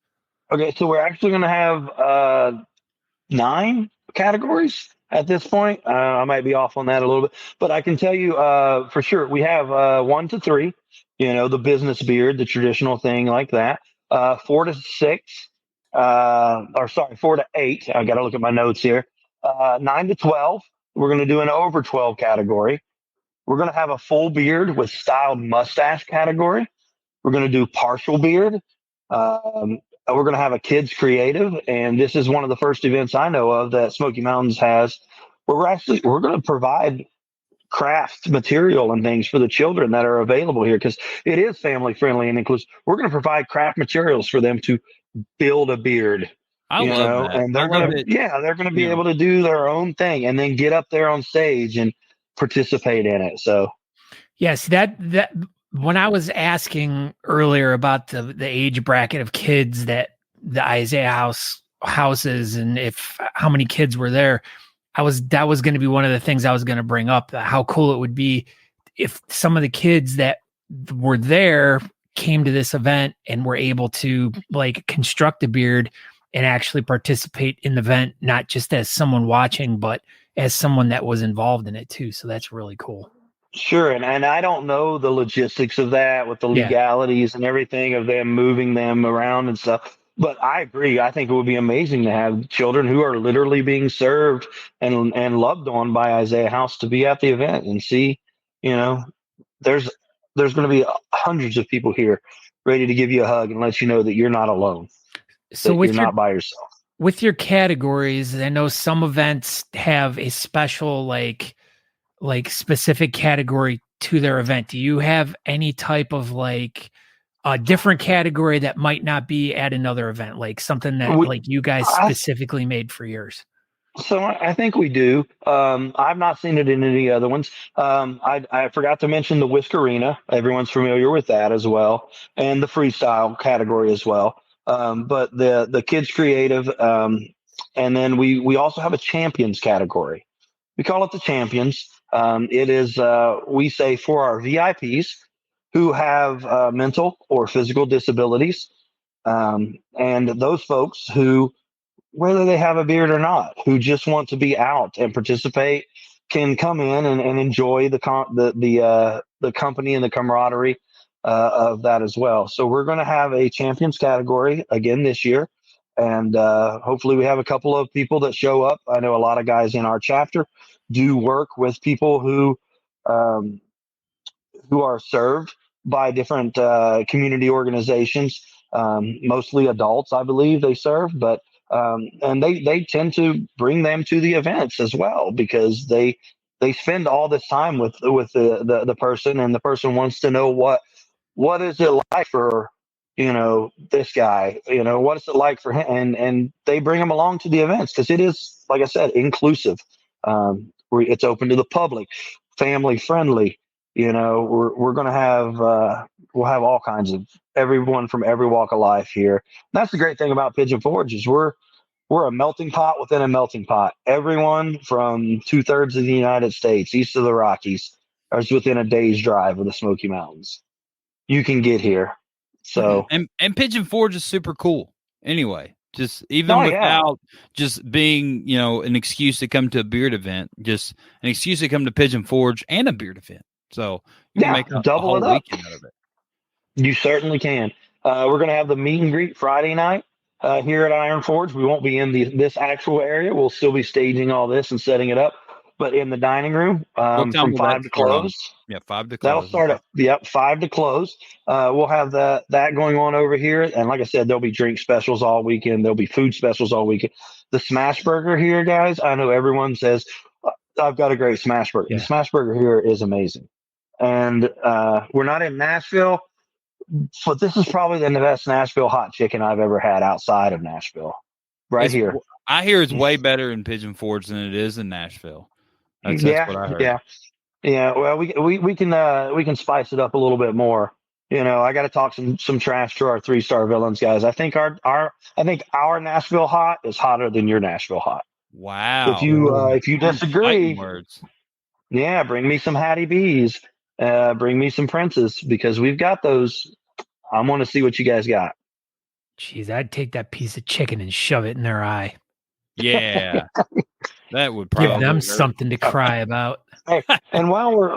Okay. So we're actually going to have 9 categories at this point. I might be off on that a little bit, but I can tell you for sure we have 1 to 3, the business beard, the traditional thing like that. 4 to 6, 4 to 8. I got to look at my notes here. 9 to 12. We're going to do an over 12 category. We're going to have a full beard with styled mustache category. We're going to do partial beard. We're going to have a kids creative, and this is one of the first events I know of that Smoky Mountains has, where we're going to provide craft material and things for the children that are available here, because it is family friendly and inclusive. We're going to provide craft materials for them to build a beard. I love that. And they're going to be able to do their own thing and then get up there on stage and participate in it. So yes, that when I was earlier about the age bracket of kids that the Isaiah houses and how many kids were there, that was going to be one of the things I was going to bring up, how cool it would be if some of the kids that were there came to this event and were able to like construct a beard and actually participate in the event, not just as someone watching, but as someone that was involved in it too. So that's really cool. Sure. And I don't know the logistics of that with the legalities and everything of them moving them around and stuff. But I agree. I think it would be amazing to have children who are literally being served and loved on by Isaiah House to be at the event and see, there's going to be hundreds of people here ready to give you a hug and let you know that you're not alone. So you're not by yourself. With your categories, I know some events have a special like specific category to their event. Do you have any type of like a different category that might not be at another event, like something that like you guys specifically made for yours? So I think we do. I've not seen it in any other ones. I forgot to mention the Whiskerina. Everyone's familiar with that as well, and the freestyle category as well. But the kids creative, and then we also have a champions category. We call it the champions. It is we say for our VIPs who have mental or physical disabilities, and those folks who whether they have a beard or not, who just want to be out and participate, can come in and enjoy the company and the camaraderie of that as well. So we're going to have a champions category again this year, and hopefully we have a couple of people that show up. I know a lot of guys in our chapter do work with people um, who are served by different community organizations, mostly adults, I believe they serve, but and they tend to bring them to the events as well because they spend all this time with the person, and the person wants to know what is it like for this guy, what is it like for him, and they bring him along to the events because it is, like I said, inclusive. It's open to the public, family friendly. We're going to have we'll have all kinds of everyone from every walk of life here. And that's the great thing about Pigeon Forge is we're a melting pot within a melting pot. Everyone from 2/3 of the United States, east of the Rockies, is within a day's drive of the Smoky Mountains. You can get here. So and Pigeon Forge is super cool. Anyway, just even Oh, yeah. without just being an excuse to come to a beard event, just an excuse to come to Pigeon Forge and a beard event. So you can make a double whole it up. weekend out of it. You certainly can. We're going to have the meet and greet Friday night here at Iron Forge. We won't be in this actual area. We'll still be staging all this and setting it up, but in the dining room What time from will 5 that to start on? close. Yeah, 5 to close. That'll start at 5 to close. We'll have that going on over here, and like I said, there'll be drink specials all weekend. There'll be food specials all weekend. The Smash Burger here, guys. I know everyone says I've got a great Smash Burger. Yeah. The Smash Burger here is amazing, and we're not in Nashville, but this is probably the best Nashville hot chicken I've ever had outside of Nashville. Right here. I hear it's way better in Pigeon Forge than it is in Nashville. That's what I heard. Yeah. Well, we can spice it up a little bit more. I got to talk some trash to our 3-star villains guys. I think our Nashville hot is hotter than your Nashville hot. Wow. If you disagree, words. Yeah, bring me some Hattie B's. Bring me some Princes because we've got those. I want to see what you guys got. Jeez, I'd take that piece of chicken and shove it in their eye. Yeah. That would probably Give them hurt. something to cry about. Hey, and while we're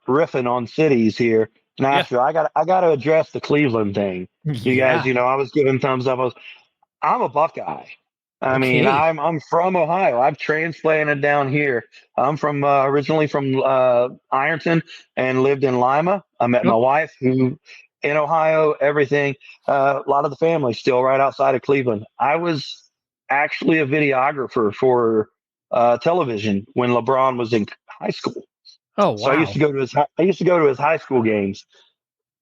riffing on cities here, Nashville, I got to address the Cleveland thing. You guys, I was giving thumbs up. I'm a Buckeye. I mean, I'm from Ohio. I've transplanted down here. I'm from originally from Ironton and lived in Lima. I met my wife who in Ohio, everything. A lot of the family still right outside of Cleveland. I was actually a videographer for television when LeBron was in high school. Oh, wow. So I used to go to his high school games.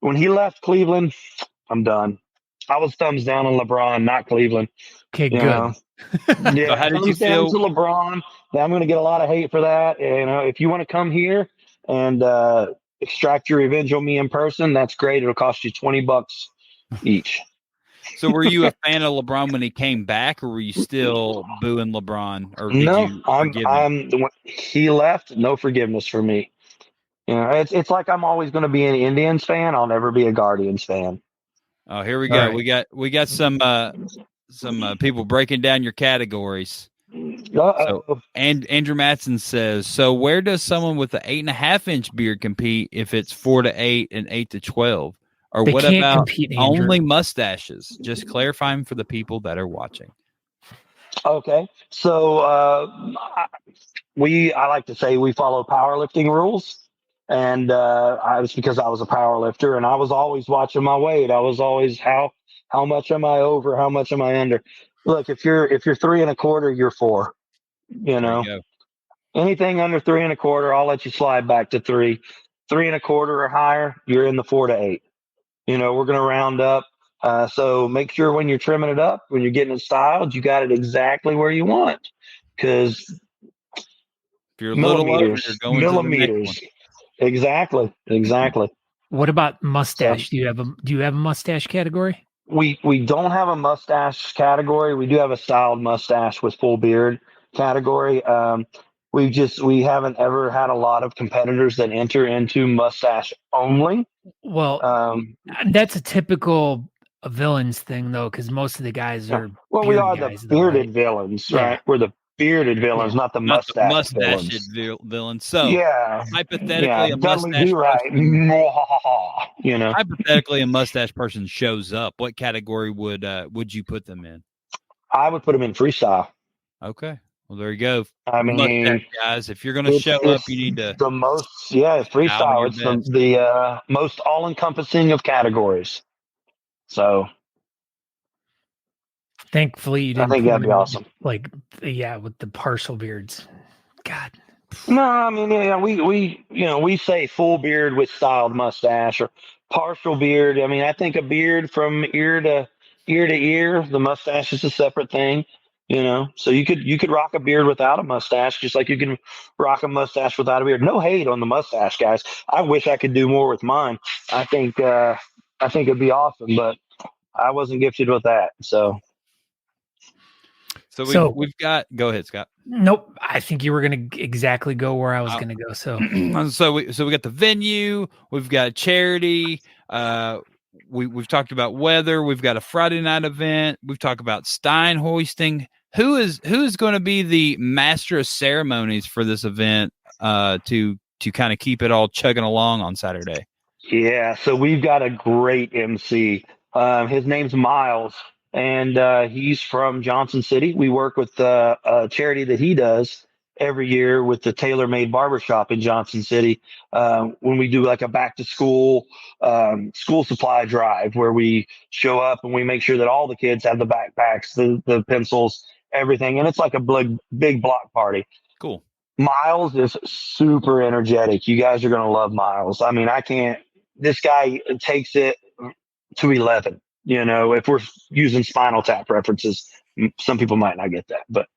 When he left Cleveland, I'm done. I was thumbs down on LeBron, not Cleveland. Okay, good. Yeah. So how did you feel? To LeBron, I'm going to get a lot of hate for that. If you want to come here and extract your revenge on me in person, that's great. It'll cost you $20 each. So were you a fan of LeBron when he came back, or were you still booing LeBron? Or did you forgive him? He left, no forgiveness for me. It's like I'm always going to be an Indians fan. I'll never be a Guardians fan. Oh, here we go. Right. We got some people breaking down your categories. So, and Andrew Matson says, so where does someone with an 8.5-inch beard compete if it's 4 to 8 and 8 to 12? Or They what can't about compete, Andrew. only mustaches? Just clarifying for the people that are watching. Okay, so I like to say we follow powerlifting rules, and it's because I was a power lifter, and I was always watching my weight. I was always how much am I over, how much am I under. Look, if you're 3 1/4, you're 4. Anything under 3 1/4, I'll let you slide back to 3. 3 1/4 or higher, you're in the 4 to 8. We're going to round up. So make sure when you're trimming it up, when you're getting it styled, you got it exactly where you want. Because If you're a little over, you're millimeters, going to the next one. millimeters. Exactly. What about So mustache? Do you have a mustache category? we don't have a mustache category. We do have a styled mustache with full beard category. We haven't ever had a lot of competitors that enter into mustache only. Well, that's a typical villains thing though, because most of the guys are well, we beard are guys, the though, bearded right? villains, Yeah. right? We're the bearded villains, not the Not the mustache mustached villains. villain. So Yeah, hypothetically, a Dudley mustache Do Right. person, Hypothetically, a mustache person shows up. What category would you put them in? I would put them in freestyle. Okay. Well, there you go. I mean, Mustache guys, if you're going to show up, you need to the most, freestyle. your It's best. the most all encompassing of categories. So Thankfully, you I didn't think put that'd them be in, awesome. like, with the partial beards. God. No, I mean, we say full beard with styled mustache or partial beard. I mean, I think a beard from ear to ear. The mustache is a separate thing. So you could rock a beard without a mustache, just like you can rock a mustache without a beard. No hate on the mustache, guys. I wish I could do more with mine. I think it'd be awesome, but I wasn't gifted with that. So We've got. Go ahead, Scott. Nope. I think you were going to exactly go where I was going to go. So, so we got the venue. We've got charity. We've talked about weather. We've got a Friday night event. We've talked about Stein hoisting. Who is going to be the master of ceremonies for this event? To kind of keep it all chugging along on Saturday. Yeah, so we've got a great MC. His name's Miles, and he's from Johnson City. We work with a charity that he does every year with the Tailor Made Barbershop in Johnson City. When we do like a back to school school supply drive, where we show up and we make sure that all the kids have the backpacks, the pencils, everything, and it's like a big block party. Cool. Miles is super energetic. You guys are going to love Miles. I mean, this guy takes it to 11. If we're using Spinal Tap references, some people might not get that, but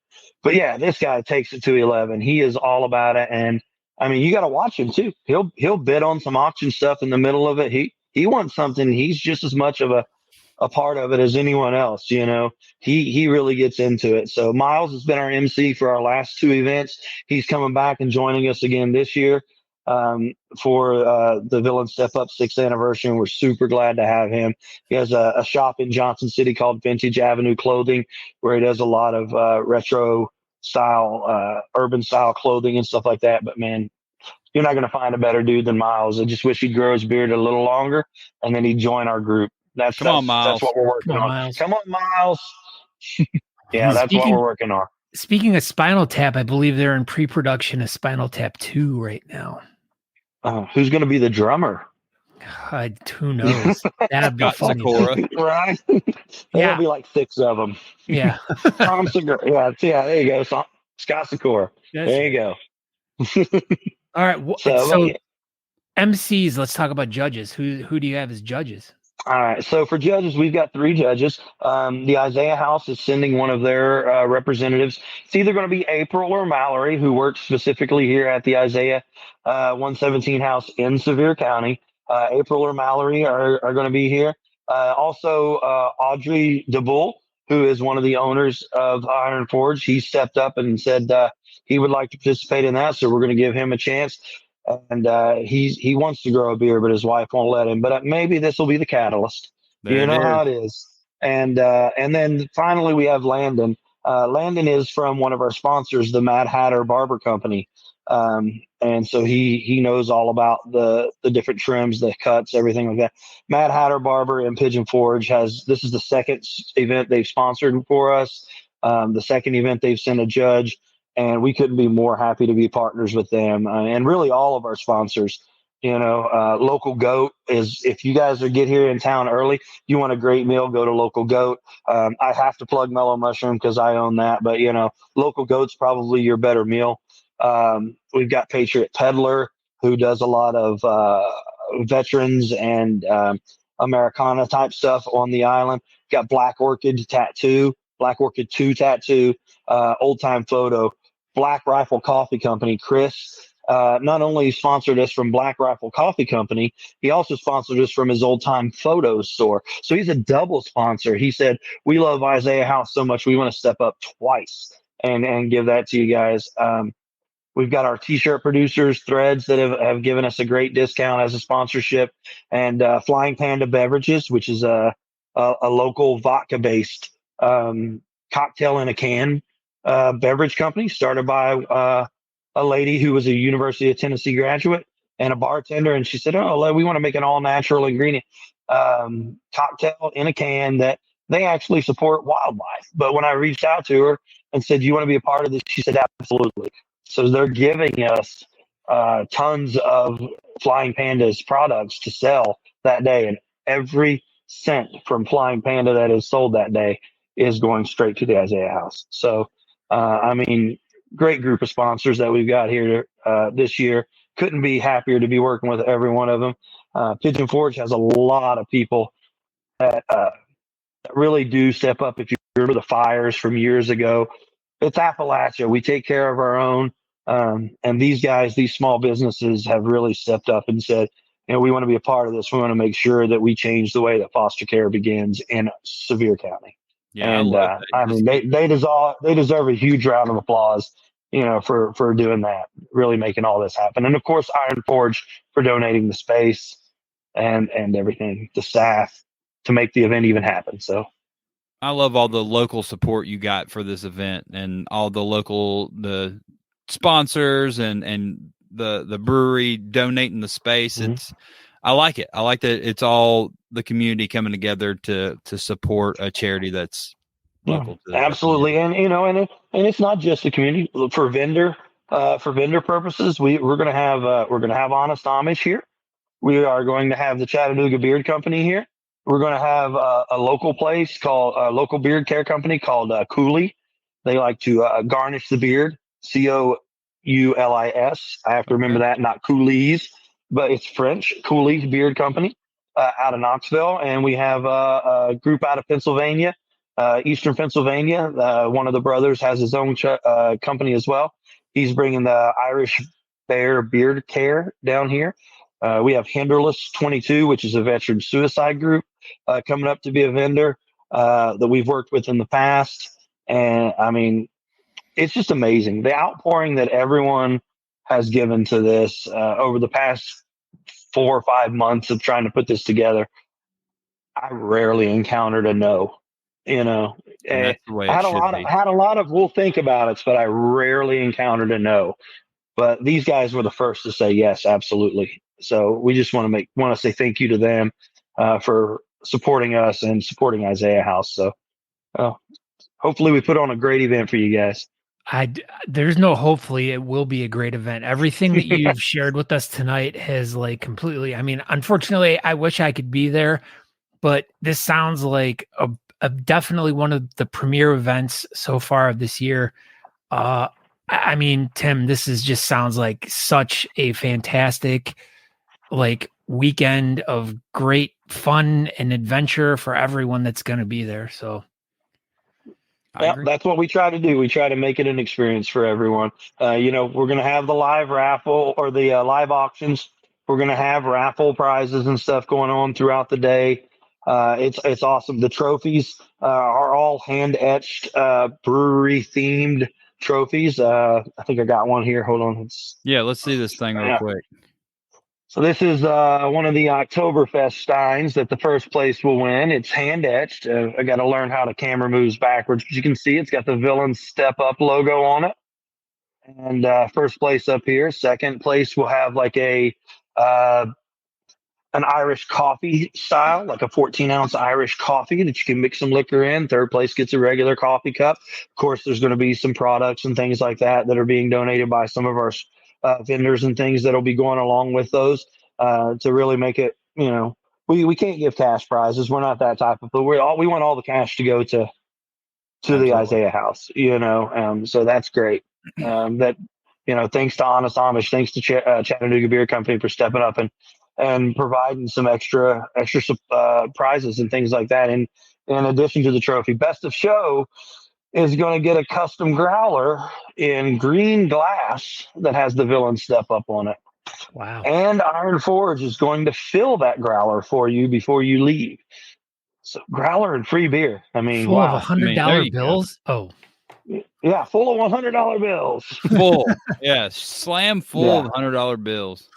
yeah, this guy takes it to 11. He is all about it. And I mean, you got to watch him too. He'll bid on some auction stuff in the middle of it. He wants something. He's just as much of a part of it as anyone else. He really gets into it. So Miles has been our MC for our last two events. He's coming back and joining us again this year for the Villain Step Up 6th anniversary. And we're super glad to have him. He has a shop in Johnson City called Vintage Avenue Clothing, where he does a lot of retro style, urban style clothing and stuff like that. But man, you're not going to find a better dude than Miles. I just wish he'd grow his beard a little longer and then he'd join our group. That's what we're working on. Miles. Come on, Miles. Yeah, that's what we're working on. Speaking of Spinal Tap, I believe they're in pre-production of Spinal Tap 2 right now. Who's going to be the drummer? Who knows? That'd be funny. Right? There'll be like 6 of them. Yeah. Tom Segura. Yeah, there you go. Scott Secor. There you go. All right. So MCs, let's talk about judges. Who do you have as judges? All right. So for judges, we've got 3 judges. The Isaiah House is sending one of their representatives. It's either going to be April or Mallory, who works specifically here at the Isaiah 117 House in Sevier County. April or Mallory are going to be here. Also, Audrey DeBull, who is one of the owners of Iron Forge, he stepped up and said he would like to participate in that. So we're going to give him a chance. And he wants to grow a beard, but his wife won't let him. But maybe this will be the catalyst. You know how it is. And then finally we have Landon. Landon is from one of our sponsors, the Mad Hatter Barber Company. And so he knows all about the different trims, the cuts, everything like that. Mad Hatter Barber in Pigeon Forge this is the second event they've sponsored for us. The second event they've sent a judge. And we couldn't be more happy to be partners with them, and really all of our sponsors. Local Goat is, if you guys get here in town early, you want a great meal, go to Local Goat. I have to plug Mellow Mushroom because I own that, but Local Goat's probably your better meal. We've got Patriot Peddler, who does a lot of veterans and Americana type stuff on the island. Got Black Orchid 2 tattoo, Old Time Photo, Black Rifle Coffee Company. Chris not only sponsored us from Black Rifle Coffee Company, he also sponsored us from his Old Time Photos store. So he's a double sponsor. He said, we love Isaiah House so much, we want to step up twice and give that to you guys. We've got our t-shirt producers, Threads, that have given us a great discount as a sponsorship, and Flying Panda Beverages, which is a local vodka-based cocktail in a can beverage company started by a lady who was a University of Tennessee graduate and a bartender. And she said, oh, we want to make an all-natural ingredient cocktail in a can that they actually support wildlife. But when I reached out to her and said, do you want to be a part of this? She said, absolutely. So they're giving us tons of Flying Panda's products to sell that day. And every cent from Flying Panda that is sold that day is going straight to the Isaiah House. So, great group of sponsors that we've got here this year. Couldn't be happier to be working with every one of them. Pigeon Forge has a lot of people that really do step up. If you remember the fires from years ago, it's Appalachia. We take care of our own. And these guys, these small businesses have really stepped up and said, we want to be a part of this. We want to make sure that we change the way that foster care begins in Sevier County. Yeah, and they deserve a huge round of applause, for doing that, really making all this happen. And of course, Iron Forge for donating the space and everything, the staff to make the event even happen. So I love all the local support you got for this event and all the sponsors and the brewery donating the space. Mm-hmm. I like it. I like that it's all the community coming together to support a charity that's local. Absolutely. And and it's not just the community. For vendor purposes, we're gonna have Honest Amish here. We are going to have the Chattanooga Beard Company here. We're going to have a local place called local beard care company called Coulis. They like to garnish the beard. Coulis. I have to remember that, not Coulis, but it's French. Coulis Beard Company out of Knoxville. And we have a group out of Pennsylvania, Eastern Pennsylvania. One of the brothers has his own company as well. He's bringing the Irish Bear Beard Care down here. We have Hinderless 22, which is a veteran suicide group, coming up to be a vendor that we've worked with in the past. And it's just amazing. The outpouring that everyone has given to this over the past 4 or 5 months of trying to put this together, I rarely encountered a no. And that's the way I had a lot of we'll think about it, but I rarely encountered a no. But these guys were the first to say yes, absolutely. So we just want to say thank you to them for supporting us and supporting Isaiah House. So hopefully we put on a great event for you guys. There's no hopefully, it will be a great event. Everything that you've shared with us tonight has completely, unfortunately, I wish I could be there, but this sounds like a definitely one of the premier events so far of this year. Tim, just sounds like such a fantastic weekend of great fun and adventure for everyone that's going to be there. So that's what we try to do. We try to make it an experience for everyone. We're going to have the live raffle or the live auctions. We're going to have raffle prizes and stuff going on throughout the day. It's awesome. The trophies are all hand etched, brewery themed trophies. I think I got one here. Hold on. Let's see this thing real quick. So this is one of the Oktoberfest steins that the first place will win. It's hand etched. I got to learn how the camera moves backwards, but you can see it's got the Villains Step Up logo on it. And first place up here. Second place will have an Irish coffee style, like a 14-ounce Irish coffee that you can mix some liquor in. Third place gets a regular coffee cup. Of course, there's going to be some products and things like that are being donated by some of our vendors and things that'll be going along with those to really make it, we can't give cash prizes. We're not that type of, but we want all the cash to go to the Isaiah House, so that's great. Thanks to Honest Amish, thanks to Chattanooga Beer Company for stepping up and and providing some extra prizes and things like that. And in addition to the trophy, Best of Show is going to get a custom growler in green glass that has the villain step up on it. Wow. And Iron Forge is going to fill that growler for you before you leave. So growler and free beer. I mean, Full wow. of $100 bills. Oh, Yeah, full of $100 bills. Full. Yeah, slam full of $100 bills.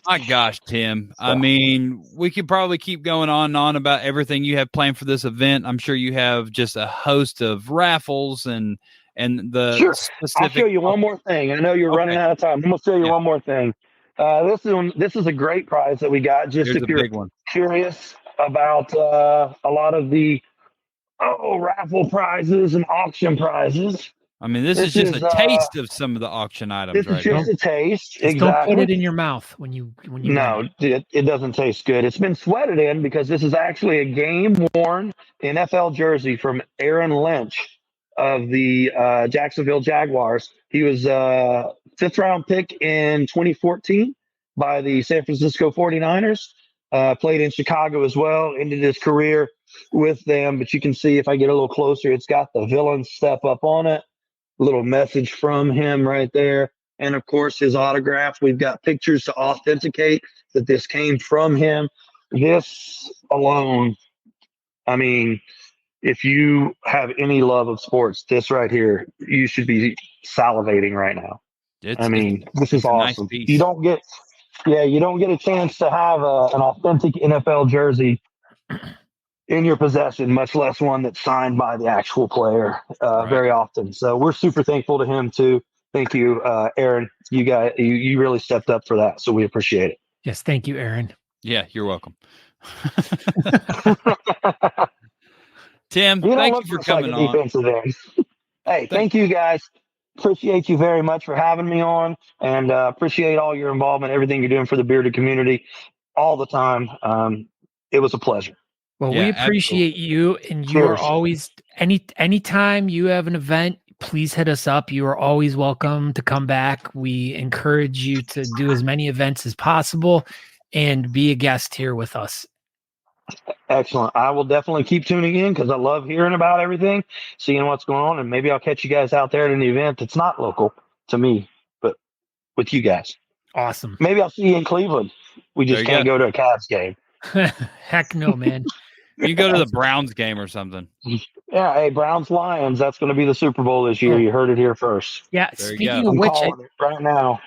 My gosh, Tim. I mean, we could probably keep going on and on about everything you have planned for this event. I'm sure you have just a host of raffles and the Sure. specific. I'll show you one more thing. I know you're running out of time. I'm going to show you one more thing. This is a great prize that we got. Just Here's if you're curious about a lot of the raffle prizes and auction prizes. I mean, this is just a taste of some of the auction items. This is just a taste. Just don't put it in your mouth when you. No, it doesn't taste good. It's been sweated in because this is actually a game-worn NFL jersey from Aaron Lynch of the Jacksonville Jaguars. He was a fifth-round pick in 2014 by the San Francisco 49ers. Played in Chicago as well. Ended his career with them. But you can see if I get a little closer, it's got the villain step up on it. Little message from him right there. And of course, his autograph. We've got pictures to authenticate that this came from him. This alone, I mean, if you have any love of sports, this right here, you should be salivating right now. This is awesome. Nice you don't get a chance to have an authentic NFL jersey in your possession, much less one that's signed by the actual player very often. So we're super thankful to him too. Thank you, Aaron. You guys, you really stepped up for that. So we appreciate it. Yes. Thank you, Aaron. Yeah, you're welcome. Tim, thank you for coming on. Hey, thank you guys. Appreciate you very much for having me on, and appreciate all your involvement, everything you're doing for the bearded community all the time. It was a pleasure. Well, we appreciate you, and you are always anytime you have an event, please hit us up. You are always welcome to come back. We encourage you to do as many events as possible and be a guest here with us. Excellent. I will definitely keep tuning in because I love hearing about everything, seeing what's going on, and maybe I'll catch you guys out there at an event that's not local to me, but with you guys. Awesome. Maybe I'll see you in Cleveland. We just can't go to a Cavs game. Heck no, man. You go to the Browns game or something. Yeah, hey, Browns-Lions, that's going to be the Super Bowl this year. You heard it here first. Yeah, speaking of which, right now.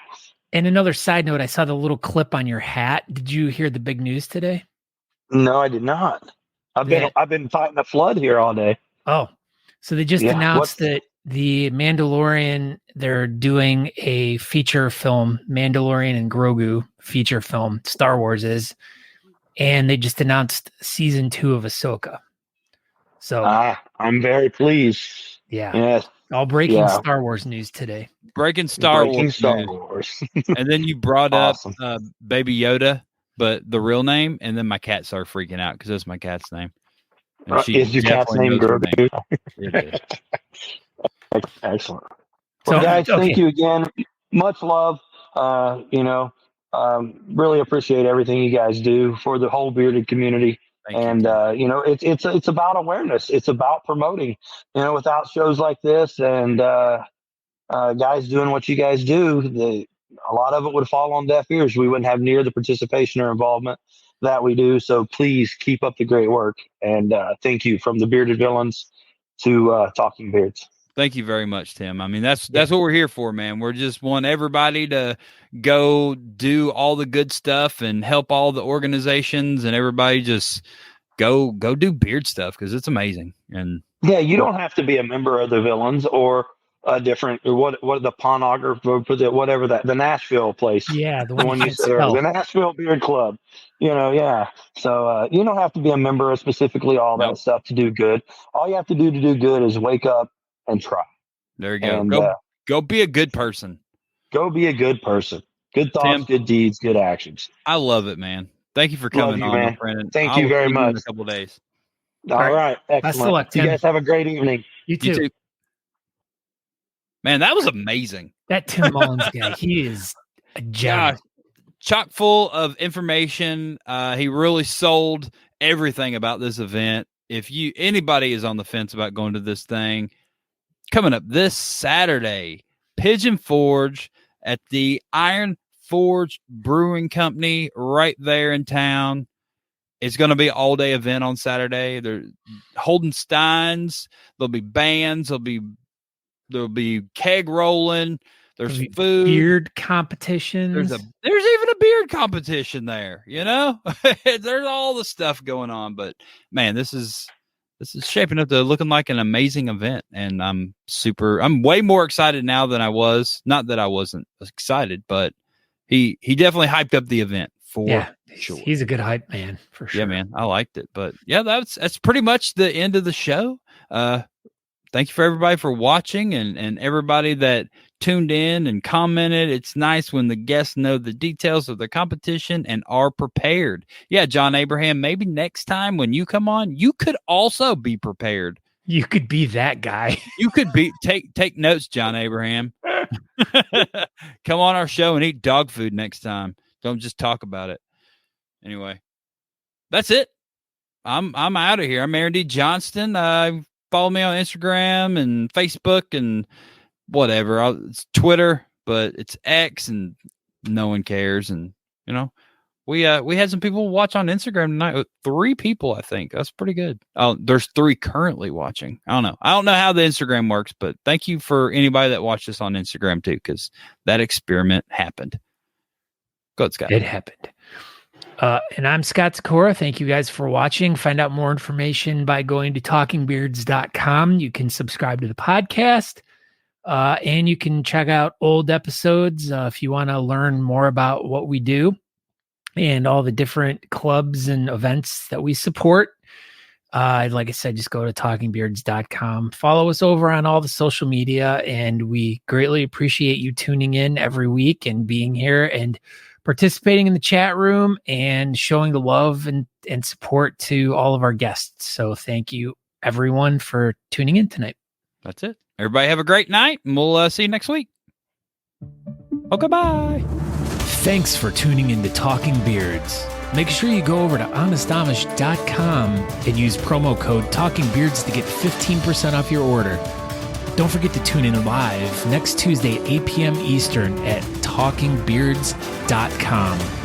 And another side note, I saw the little clip on your hat. Did you hear the big news today? No, I did not. I've been fighting a flood here all day. Oh, so they just announced that the Mandalorian, they're doing a feature film, Mandalorian and Grogu feature film, Star Wars is, and they just announced season 2 of Ahsoka. So I'm very pleased. Yeah. Yes. All breaking Star Wars news today. Breaking Star Wars. And then you brought up Baby Yoda, but the real name, and then my cat started freaking out because that's my cat's name. Is your cat's name Grogu? It is. Excellent. Well, guys, thank you again. Much love. Really appreciate everything you guys do for the whole bearded community. It's about awareness. It's about promoting. Without shows like this and guys doing what you guys do, a lot of it would fall on deaf ears. We wouldn't have near the participation or involvement that we do. So please keep up the great work. And thank you from the Bearded Villains to Talking Beards. Thank you very much, Tim. I mean, that's what we're here for, man. We're just want everybody to go do all the good stuff and help all the organizations, and everybody just go do beard stuff because it's amazing. And you don't have to be a member of the Villains or a different or what the Ponographer for the Nashville place. Yeah, the one you said, the Nashville Beard Club. So you don't have to be a member of specifically all that stuff to do good. All you have to do is wake up and try. There you go. And, go be a good person. Go be a good person. Good thoughts, Tim, good deeds, good actions. I love it, man. Thank you for coming on, my friend. Thank you very much. In a couple days. All right. Excellent. You guys have a great evening. You too. Man, that was amazing. That Tim Mullens guy, he is a gem. chock full of information. He really sold everything about this event. If anybody is on the fence about going to this thing, coming up this Saturday, Pigeon Forge at the Iron Forge Brewing Company right there in town. It's going to be an all-day event on Saturday. They're holding steins. There'll be bands. There'll be keg rolling. There's food. Beard competitions. There's even a beard competition there. You know, there's all the stuff going on. But man, this is shaping up to looking like an amazing event, and I'm way more excited now than I was. Not that I wasn't excited, but he definitely hyped up the event for sure. He's a good hype man for sure. Yeah, man, I liked it. But yeah, that's pretty much the end of the show. Thank you for everybody for watching and everybody that tuned in and commented. It's nice when the guests know the details of the competition and are prepared. Yeah, John Abraham, maybe next time when you come on, you could also be prepared. You could be that guy. You could take notes, John Abraham. Come on our show and eat dog food next time. Don't just talk about it. Anyway, that's it. I'm out of here. I'm Aaron D. Johnston. Follow me on Instagram and Facebook and whatever. It's Twitter, but it's X, and no one cares. And you know, we had some people watch on Instagram tonight. 3 people, I think. That's pretty good. Oh, there's 3 currently watching. I don't know how the Instagram works, but thank you for anybody that watched us on Instagram too, because that experiment happened. Go ahead, Scott. It happened. And I'm Scott Sikora. Thank you guys for watching. Find out more information by going to talkingbeards.com. You can subscribe to the podcast, and you can check out old episodes if you want to learn more about what we do and all the different clubs and events that we support. Like I said, just go to talkingbeards.com. Follow us over on all the social media, and we greatly appreciate you tuning in every week and being here and participating in the chat room and showing the love and support to all of our guests. So thank you, everyone, for tuning in tonight. That's it. Everybody have a great night, and we'll see you next week. Okay, bye. Thanks for tuning in to Talking Beards. Make sure you go over to honestamish.com and use promo code TalkingBeards to get 15% off your order. Don't forget to tune in live next Tuesday at 8 p.m. Eastern at talkingbeards.com.